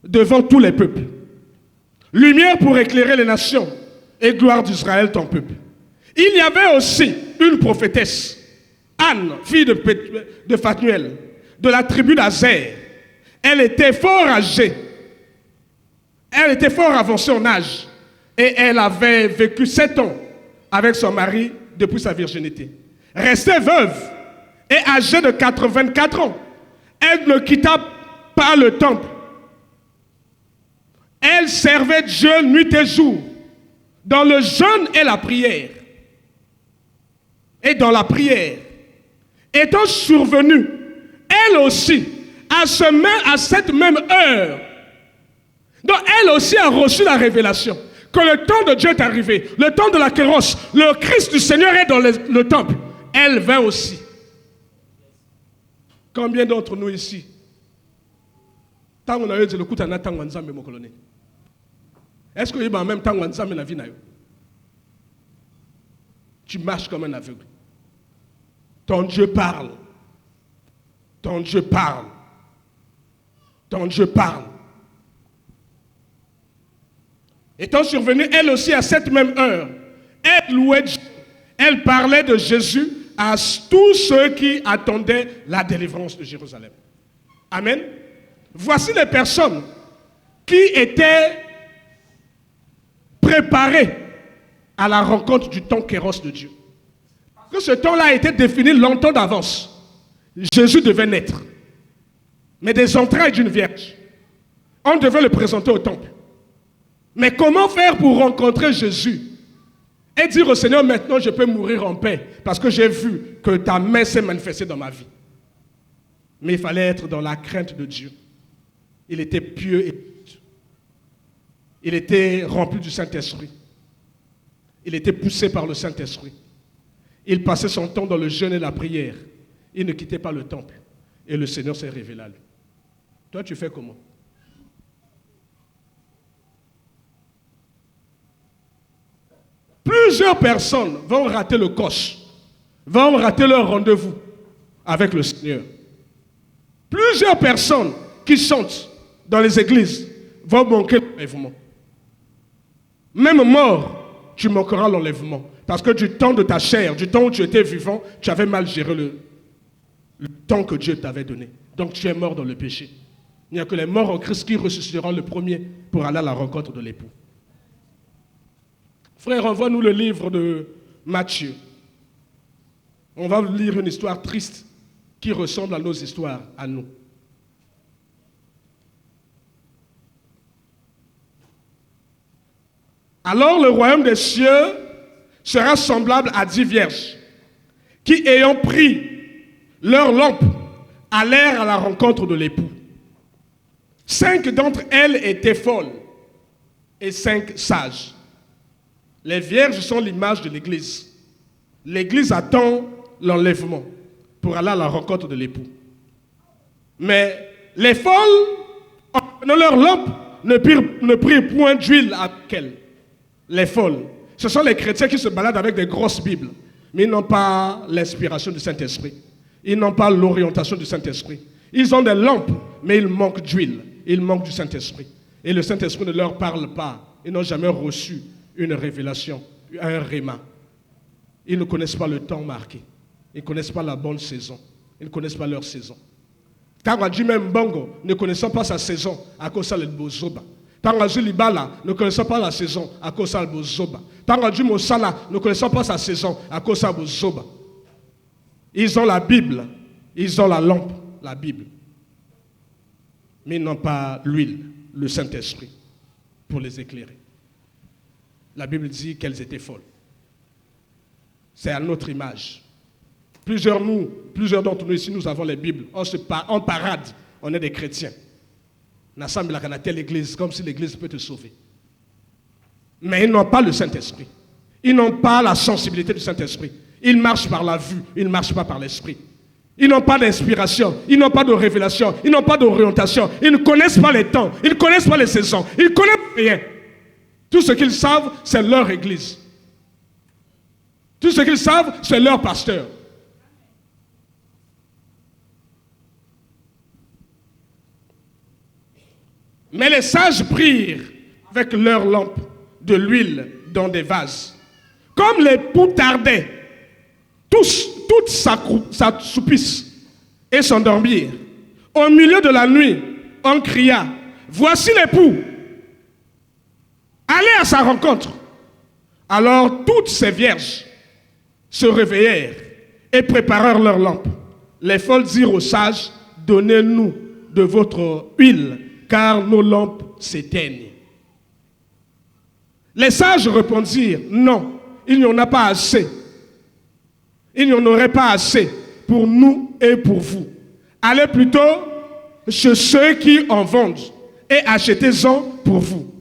devant tous les peuples. Lumière pour éclairer les nations et gloire d'Israël, ton peuple. Il y avait aussi une prophétesse, Anne, fille de Phanuel, de la tribu d'Azer. Elle était fort âgée. Elle était fort avancée en âge. Et elle avait vécu 7 ans avec son mari depuis sa virginité. Restée veuve et âgée de 84 ans. Elle ne quitta pas le temple. Elle servait Dieu nuit et jour dans le jeûne et la prière. Et dans la prière, étant survenue, elle aussi, à cette même heure, donc elle aussi a reçu la révélation que le temps de Dieu est arrivé, le temps de la kéros, le Christ du Seigneur est dans le temple. Elle vint aussi. Combien d'entre nous ici, est-ce qu'il y a en même temps la vie? Tu marches comme un aveugle. Ton Dieu parle. Ton Dieu parle. Ton Dieu parle. Étant survenue, elle aussi, à cette même heure, elle louait Dieu. Elle parlait de Jésus à tous ceux qui attendaient la délivrance de Jérusalem. Amen. Voici les personnes qui étaient préparées à la rencontre du temps kéros de Dieu. Parce que ce temps-là a été défini longtemps d'avance. Jésus devait naître, mais des entrailles d'une vierge. On devait le présenter au temple. Mais comment faire pour rencontrer Jésus et dire au Seigneur, maintenant je peux mourir en paix parce que j'ai vu que ta main s'est manifestée dans ma vie. Mais il fallait être dans la crainte de Dieu. Il était pieux et juste. Il était rempli du Saint-Esprit. Il était poussé par le Saint-Esprit. Il passait son temps dans le jeûne et la prière. Il ne quittait pas le temple. Et le Seigneur s'est révélé à lui. Toi, tu fais comment? Plusieurs personnes vont rater le coche, vont rater leur rendez-vous avec le Seigneur. Plusieurs personnes qui chantent dans les églises vont manquer l'enlèvement. Même mort, tu manqueras l'enlèvement. Parce que du temps de ta chair, du temps où tu étais vivant, tu avais mal géré le temps que Dieu t'avait donné. Donc tu es mort dans le péché. Il n'y a que les morts en Christ qui ressusciteront le premier pour aller à la rencontre de l'époux. Frère, envoie-nous le livre de Matthieu. On va lire une histoire triste qui ressemble à nos histoires, à nous. Alors le royaume des cieux sera semblable à 10 vierges qui, ayant pris leur lampe, allèrent à la rencontre de l'époux. 5 d'entre elles étaient folles et 5 sages. Les vierges sont l'image de l'Église. L'Église attend l'enlèvement pour aller à la rencontre de l'époux. Mais les folles, en prenant leur lampe, ne prirent point d'huile avec elles. Les folles, ce sont les chrétiens qui se baladent avec des grosses Bibles, mais ils n'ont pas l'inspiration du Saint-Esprit. Ils n'ont pas l'orientation du Saint-Esprit. Ils ont des lampes, mais ils manquent d'huile. Ils manquent du Saint-Esprit. Et le Saint-Esprit ne leur parle pas. Ils n'ont jamais reçu une révélation, un réma. Ils ne connaissent pas le temps marqué. Ils ne connaissent pas la bonne saison. Ils ne connaissent pas leur saison. Tangadji même Bongo, ne connaissant pas sa saison, à cause de Bozoba. Tangadji Libala, ne connaissant pas la saison, à cause de Bozoba. Tangadji Mosala, ne connaissant pas sa saison, à cause de Bozoba. Ils ont la Bible, ils ont la lampe, la Bible. Mais ils n'ont pas l'huile, le Saint-Esprit, pour les éclairer. La Bible dit qu'elles étaient folles. C'est à notre image. Plusieurs d'entre nous ici, nous avons les Bibles. En parade, on est des chrétiens. On assemble à telle église, comme si l'église peut te sauver. Mais ils n'ont pas le Saint-Esprit. Ils n'ont pas la sensibilité du Saint-Esprit. Ils marchent par la vue, ils ne marchent pas par l'esprit. Ils n'ont pas d'inspiration, ils n'ont pas de révélation, ils n'ont pas d'orientation. Ils ne connaissent pas les temps, ils ne connaissent pas les saisons, ils ne connaissent rien. Tout ce qu'ils savent, c'est leur église. Tout ce qu'ils savent, c'est leur pasteur. Mais les sages prirent avec leurs lampes de l'huile dans des vases. Comme l'époux tardait, toutes s'assoupissent et s'endormirent. Au milieu de la nuit, on cria, « Voici l'époux! Allez à sa rencontre! » Alors toutes ces vierges se réveillèrent et préparèrent leurs lampes. Les folles dirent aux sages, « Donnez-nous de votre huile, car nos lampes s'éteignent. » Les sages répondirent, « Non, il n'y en a pas assez. Il n'y en aurait pas assez pour nous et pour vous. Allez plutôt chez ceux qui en vendent et achetez-en pour vous. »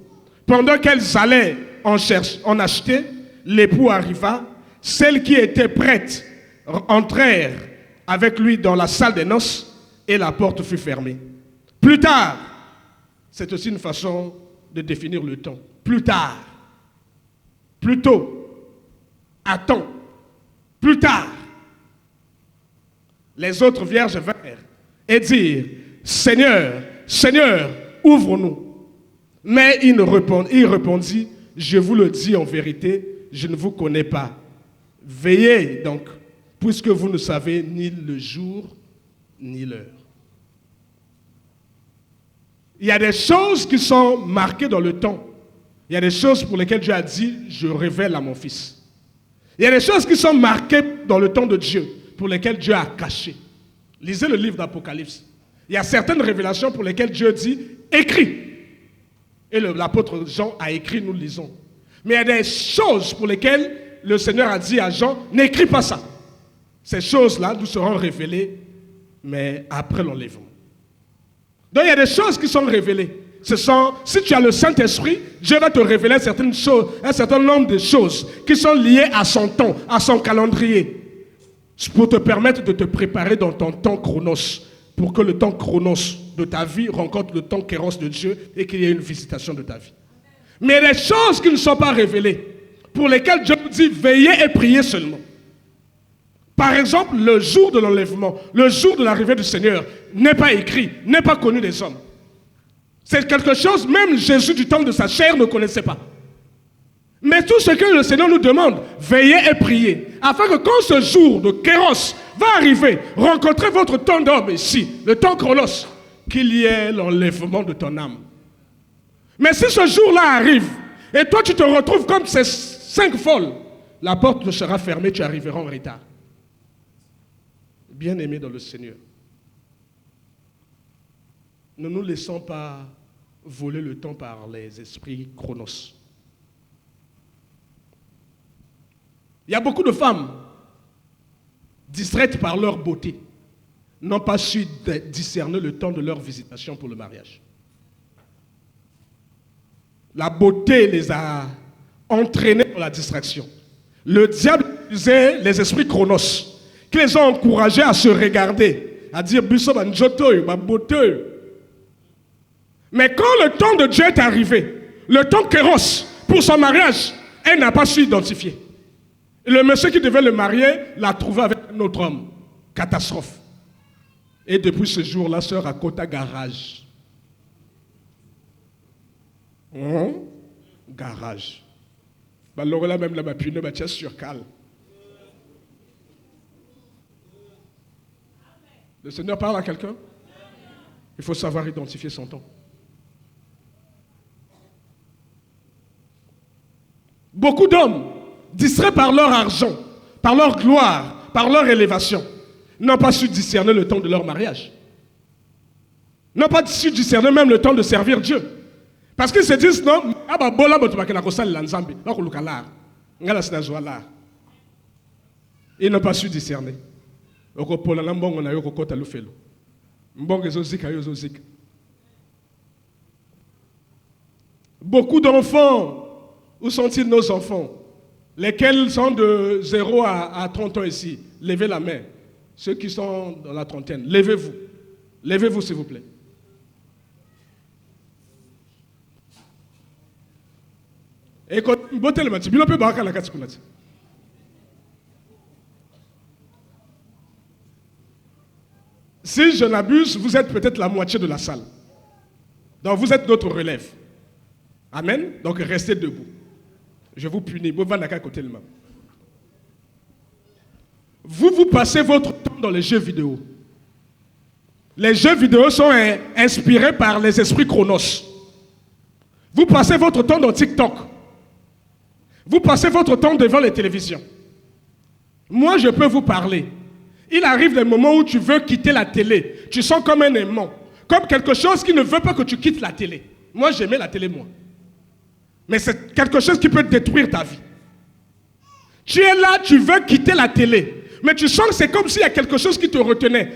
Pendant qu'elles allaient en acheter, l'époux arriva. Celles qui étaient prêtes entrèrent avec lui dans la salle des noces et la porte fut fermée. Plus tard, c'est aussi une façon de définir le temps. Plus tard, plus tôt, à temps, plus tard. Les autres vierges vinrent et dirent, « Seigneur, Seigneur, ouvre-nous. » Mais il répondit, « Je vous le dis en vérité, je ne vous connais pas. Veillez donc, puisque vous ne savez ni le jour ni l'heure. » Il y a des choses qui sont marquées dans le temps. Il y a des choses pour lesquelles Dieu a dit, je révèle à mon fils. Il y a des choses qui sont marquées dans le temps de Dieu, pour lesquelles Dieu a caché. Lisez le livre d'Apocalypse. Il y a certaines révélations pour lesquelles Dieu dit, écris. Et l'apôtre Jean a écrit, nous lisons. Mais il y a des choses pour lesquelles le Seigneur a dit à Jean, n'écris pas ça. Ces choses-là nous seront révélées, mais après l'enlèvement. Donc il y a des choses qui sont révélées. Si tu as le Saint-Esprit, Dieu va te révéler certaines choses, un certain nombre de choses qui sont liées à son temps, à son calendrier, pour te permettre de te préparer dans ton temps chronos, pour que le temps chronos de ta vie rencontre le temps kéros de Dieu et qu'il y ait une visitation de ta vie. Mais les choses qui ne sont pas révélées, pour lesquels Dieu nous dit veillez et priez seulement. Par exemple, le jour de l'enlèvement, le jour de l'arrivée du Seigneur n'est pas écrit, n'est pas connu des hommes. C'est quelque chose, même Jésus du temps de sa chair ne connaissait pas. Mais tout ce que le Seigneur nous demande, veillez et priez, afin que quand ce jour de Kéros va arriver, rencontrez votre temps d'homme ici, le temps Chronos, qu'il y ait l'enlèvement de ton âme. Mais si ce jour-là arrive, et toi tu te retrouves comme ces 5 folles, la porte te sera fermée, tu arriveras en retard. Bien-aimés dans le Seigneur, ne nous laissons pas voler le temps par les esprits Chronos. Il y a beaucoup de femmes distraites par leur beauté, n'ont pas su discerner le temps de leur visitation pour le mariage. La beauté les a entraînées dans la distraction. Le diable utilisait les esprits Chronos, qui les ont encouragés à se regarder, à dire Bisso Banjoto, ma beauté. Mais quand le temps de Dieu est arrivé, le temps Kéros pour son mariage, elle n'a pas su identifier. Et le monsieur qui devait le marier l'a trouvé avec un autre homme. Catastrophe. Et depuis ce jour-là, sœur à Kota garage. Garage. Alors là même, là, ma pune, ma chasse sur cale. Le Seigneur parle à quelqu'un. Il faut savoir identifier son temps. Beaucoup d'hommes, distraits par leur argent, par leur gloire, par leur élévation, n'ont pas su discerner le temps de leur mariage. N'ont pas su discerner même le temps de servir Dieu. Parce qu'ils se disent, non, ils n'ont pas su discerner. Beaucoup d'enfants, où sont-ils nos enfants? Lesquels sont de 0 à 30 ans ici? Levez la main. Ceux qui sont dans la trentaine, levez-vous. Levez-vous s'il vous plaît. Et quand si je n'abuse, vous êtes peut-être la moitié de la salle. Donc vous êtes notre relève. Amen. Donc restez debout. Je vous punis. Vous passez votre temps dans les jeux vidéo. Les jeux vidéo sont inspirés par les esprits Chronos. Vous passez votre temps dans TikTok. Vous passez votre temps devant les télévisions. Moi, je peux vous parler. Il arrive des moments où tu veux quitter la télé. Tu sens comme un aimant. Comme quelque chose qui ne veut pas que tu quittes la télé. Moi, j'aimais la télé, moi. Mais c'est quelque chose qui peut détruire ta vie. Tu es là, tu veux quitter la télé. Mais tu sens que c'est comme s'il y a quelque chose qui te retenait.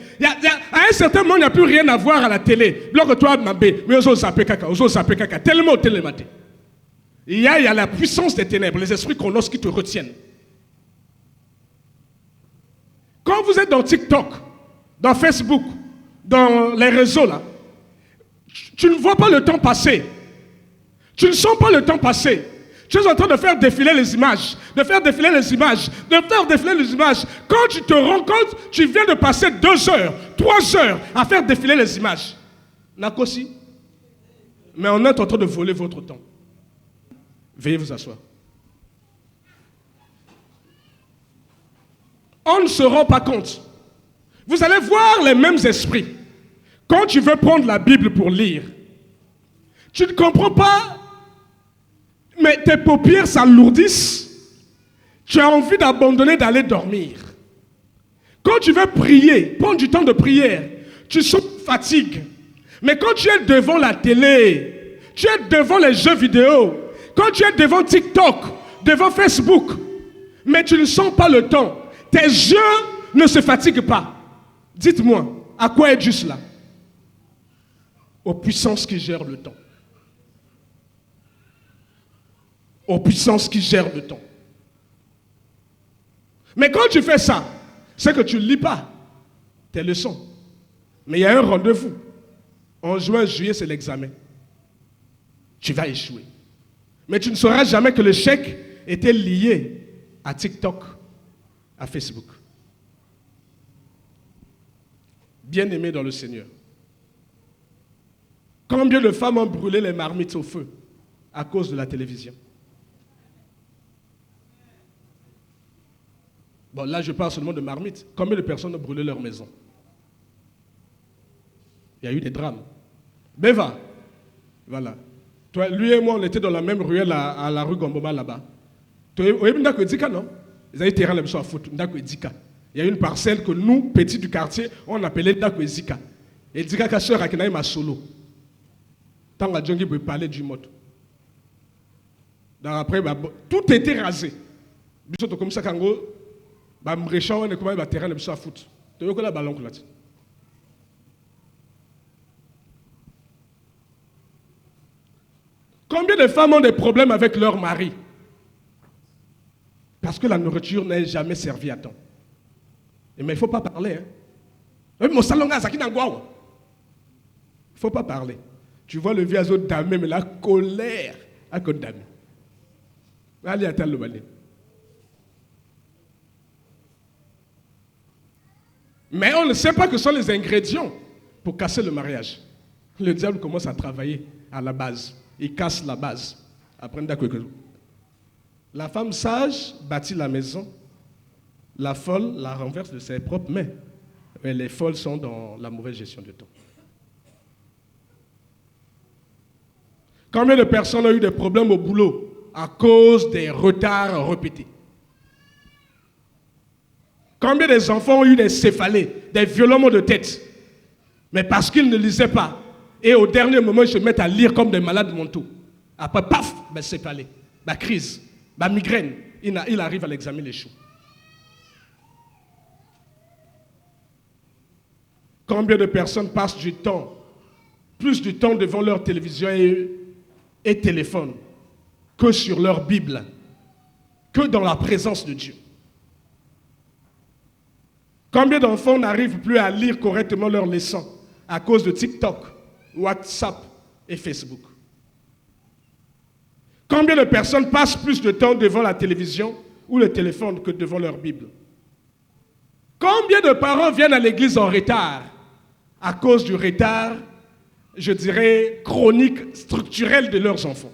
À un certain moment, il n'y a plus rien à voir à la télé. Lorsque toi, tellement télématé. Il y a la puissance des ténèbres, les esprits Chronos qui te retiennent. Quand vous êtes dans TikTok, dans Facebook, dans les réseaux là, tu ne vois pas le temps passer. Tu ne sens pas le temps passer. Tu es en train de faire défiler les images, de faire défiler les images, de faire défiler les images. Quand tu te rends compte, tu viens de passer 2 heures, 3 heures à faire défiler les images. Nakosi. Mais on est en train de voler votre temps. Veuillez vous asseoir. On ne se rend pas compte. Vous allez voir les mêmes esprits. Quand tu veux prendre la Bible pour lire, tu ne comprends pas, mais tes paupières s'alourdissent. Tu as envie d'abandonner, d'aller dormir. Quand tu veux prier, prendre du temps de prière, tu sens fatigue. Mais quand tu es devant la télé, tu es devant les jeux vidéo, quand tu es devant TikTok, devant Facebook, mais tu ne sens pas le temps, tes yeux ne se fatiguent pas. Dites-moi, à quoi est dû cela? Aux puissances qui gèrent le temps. Aux puissances qui gèrent le temps. Mais quand tu fais ça, c'est que tu ne lis pas tes leçons. Mais il y a un rendez-vous. En juin, juillet, c'est l'examen. Tu vas échouer. Mais tu ne sauras jamais que l'échec étaient liés à TikTok, à Facebook. Bien-aimés dans le Seigneur. Combien de femmes ont brûlé les marmites au feu à cause de la télévision? Bon, là, je parle seulement de marmites. Combien de personnes ont brûlé leur maison? Il y a eu des drames. Beva, voilà. Toi, lui et moi, on était dans la même ruelle à la rue Gomboma, là-bas. Toi, vous avez Ndako Edika, non? Ils avaient terrain là-bas à foot, Ndako Edika. Il y a une parcelle que nous, petits du quartier, on appelait Ndako Edika. Edika, ka sœur, qui n'a pas solo. Tant que Djongi peut parler du mot. Donc après, bah, tout était rasé. Bisous, comme ça, quand bah, m'réchant, on est comme un terrain là-bas à foot. Tu vois que la ballon là. Combien de femmes ont des problèmes avec leur mari? Parce que la nourriture n'est jamais servie à temps. Mais il ne faut pas parler. Il ne faut pas parler. Tu vois le vieux d'Amé, mais la colère à cause d'Amé. Allez, attends le balai. Mais on ne sait pas que sont les ingrédients pour casser le mariage. Le diable commence à travailler à la base. Il casse la base. Après, la femme sage bâtit la maison. La folle la renverse de ses propres mains. Mais les folles sont dans la mauvaise gestion du temps. Combien de personnes ont eu des problèmes au boulot à cause des retards répétés? Combien des enfants ont eu des céphalées, des violements de tête, mais parce qu'ils ne lisaient pas? Et au dernier moment, ils se mettent à lire comme des malades mentaux. Après, paf, ben céphalée, ben crise, ben migraine. Il arrive à l'examen, il échoue. Combien de personnes passent du temps, plus du temps devant leur télévision et téléphone, que sur leur Bible, que dans la présence de Dieu? Combien d'enfants n'arrivent plus à lire correctement leurs leçons à cause de TikTok, WhatsApp et Facebook? Combien de personnes passent plus de temps devant la télévision ou le téléphone que devant leur Bible? Combien de parents viennent à l'église en retard à cause du retard, je dirais, chronique, structurel de leurs enfants?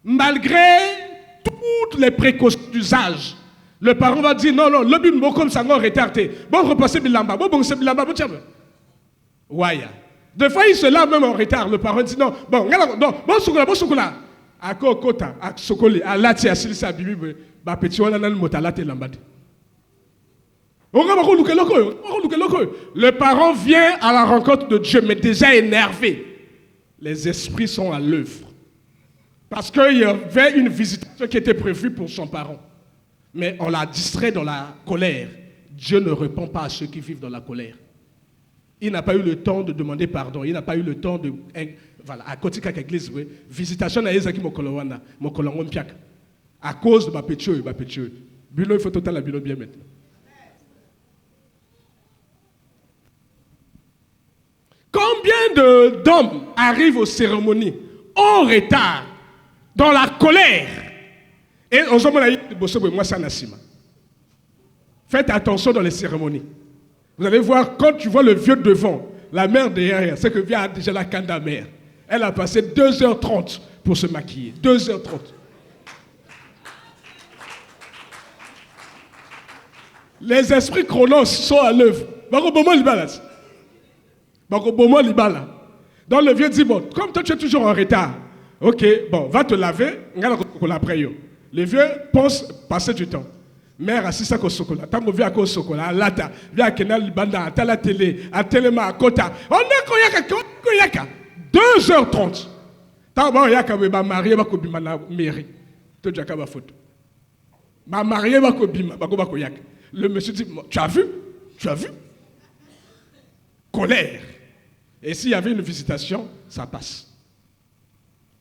Malgré toutes les précautions d'usage, le parent va dire non, le but est comme ça, on retardé. Bon, repasser Bilamba, bon, c'est Bilamba, bon, tiens. Ouais. Des fois, il se lave même en retard. Le parent dit non, bon, sokola. À Kokota, à Sokoli, à Lati, à Silisa, Bibi, bah, petit, on a un mot à Lati, Lambade. Le parent vient à la rencontre de Dieu, mais déjà énervé. Les esprits sont à l'œuvre. Parce qu'il y avait une visitation qui était prévue pour son parent. Mais on l'a distrait dans la colère. Dieu ne répond pas à ceux qui vivent dans la colère. Il n'a pas eu le temps de demander pardon. Il n'a pas eu le temps de... Voilà, à côté de l'église, oui. Visitation à Ezaki Mokolowana, Mokolongon Piak. À cause de ma pétieux. Bilo, il faut total la bilo bien maintenant. Combien d'hommes arrivent aux cérémonies en retard, dans la colère? Et on se dit, faites attention dans les cérémonies. Vous allez voir, quand tu vois le vieux devant, la mère derrière, c'est que vient déjà la canda mère. Elle a passé 2h30 pour se maquiller. 2h30. Les esprits chronos sont à l'œuvre. Donc le vieux dit, bon, comme toi tu es toujours en retard, ok, bon, va te laver, le vieux pense passer du temps. Mère assise à Kosokola, tant que vieux à Kosokola, à Lata, vieux à Kenal Banda, à la télé, à Téléma, à Kota. On a Koyaka, 2h30. Tant que Yaka, ma mariée va kobima na mairie. Tu as ma photo. Ma mariée va kobima, va koyaka. Le monsieur dit, tu as vu? Tu as vu? Colère. Et s'il y avait une visitation, ça passe.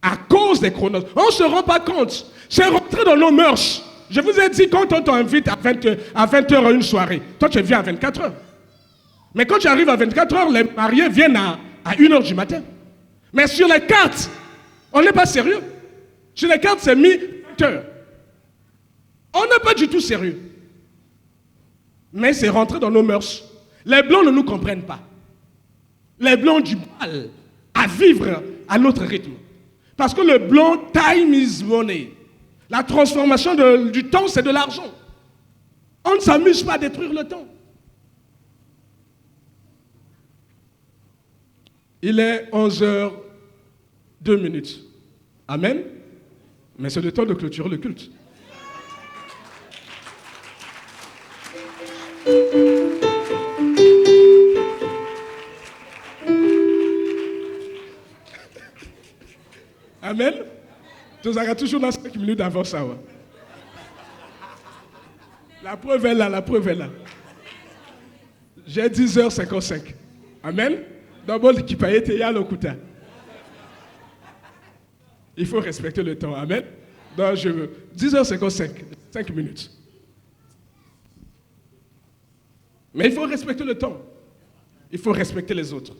À cause des chronos. On ne se rend pas compte. C'est rentré dans nos mœurs. Je vous ai dit, quand on t'invite à 20h à une soirée, toi tu viens à 24h. Mais quand tu arrives à 24h, les mariés viennent à 1h du matin. Mais sur les cartes, on n'est pas sérieux. Sur les cartes, c'est mis 20h. On n'est pas du tout sérieux. Mais c'est rentré dans nos mœurs. Les Blancs ne nous comprennent pas. Les Blancs ont du mal à vivre à notre rythme. Parce que le Blanc, time is money. La transformation du temps, c'est de l'argent. On ne s'amuse pas à détruire le temps. Il est 11h02. Amen. Mais c'est le temps de clôturer le culte. Amen. Tu auras toujours dans 5 minutes avant ça. Ouais. La preuve est là, la preuve est là. J'ai 10h55. Amen. D'abord, l'équipe a été à l'okuta. Il faut respecter le temps. Amen. Donc, 10h55, 5 minutes. Mais il faut respecter le temps. Il faut respecter les autres.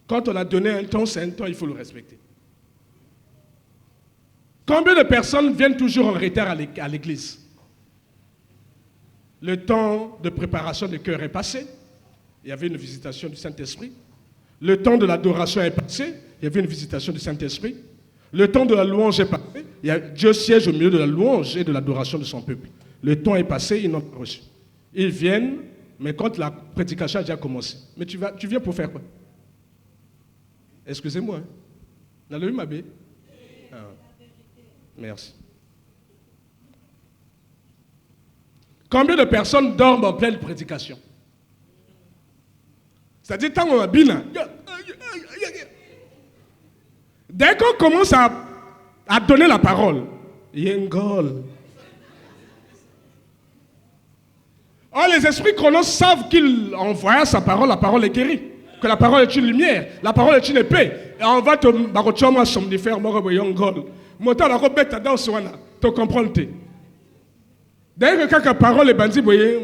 Quand on a donné un temps, c'est un temps, il faut le respecter. Combien de personnes viennent toujours en retard à l'église? Le temps de préparation du cœur est passé. Il y avait une visitation du Saint-Esprit. Le temps de l'adoration est passé. Il y avait une visitation du Saint-Esprit. Le temps de la louange est passé. Dieu siège au milieu de la louange et de l'adoration de son peuple. Le temps est passé, ils n'ont pas reçu. Ils viennent, mais quand la prédication a déjà commencé. Mais tu viens pour faire quoi? Excusez-moi. Vous avez eu ma baie? Merci. Combien de personnes dorment en pleine prédication? C'est-à-dire, tant qu'on a bien. Dès qu'on commence à donner la parole, Yengol. Or, les esprits chronos savent qu'il envoie sa parole, la parole est guérie. Que la parole est une lumière, la parole est une épée. Et on va te barochoma somnifère, Yengol. Montant la robe dans ce wana, tu comprends. Dès que la parole est bandit, vous voyez,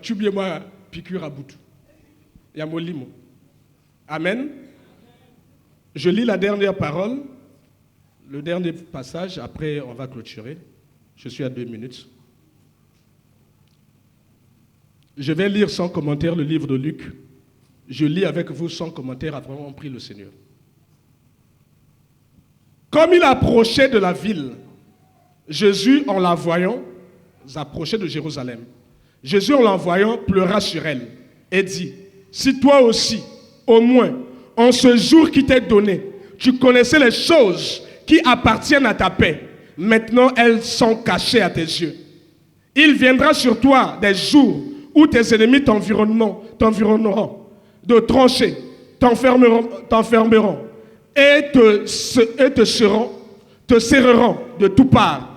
tu bien moi piqûre à bout. Il y a mon limo. Amen. Je lis la dernière parole, le dernier passage, après on va clôturer. Je suis à 2 minutes. Je vais lire sans commentaire le livre de Luc. Je lis avec vous sans commentaire après avoir prié le Seigneur. Comme il approchait de la ville, Jésus, en la voyant, approchait de Jérusalem. Jésus, en la voyant, pleura sur elle et dit, si toi aussi, au moins, en ce jour qui t'est donné, tu connaissais les choses qui appartiennent à ta paix, maintenant elles sont cachées à tes yeux. Il viendra sur toi des jours où tes ennemis t'environneront, de tranchées, t'enfermeront, et te serreront de toutes parts.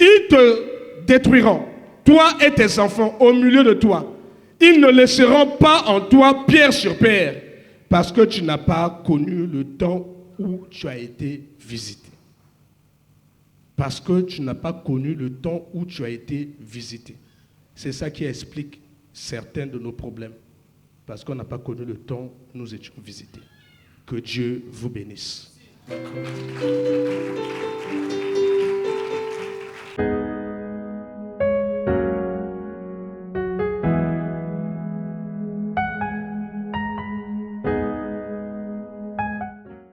Ils te détruiront, toi et tes enfants au milieu de toi. Ils ne laisseront pas en toi pierre sur pierre, parce que tu n'as pas connu le temps où tu as été visité. Parce que tu n'as pas connu le temps où tu as été visité. C'est ça qui explique certains de nos problèmes. Parce qu'on n'a pas connu le temps où nous étions visités. Que Dieu vous bénisse.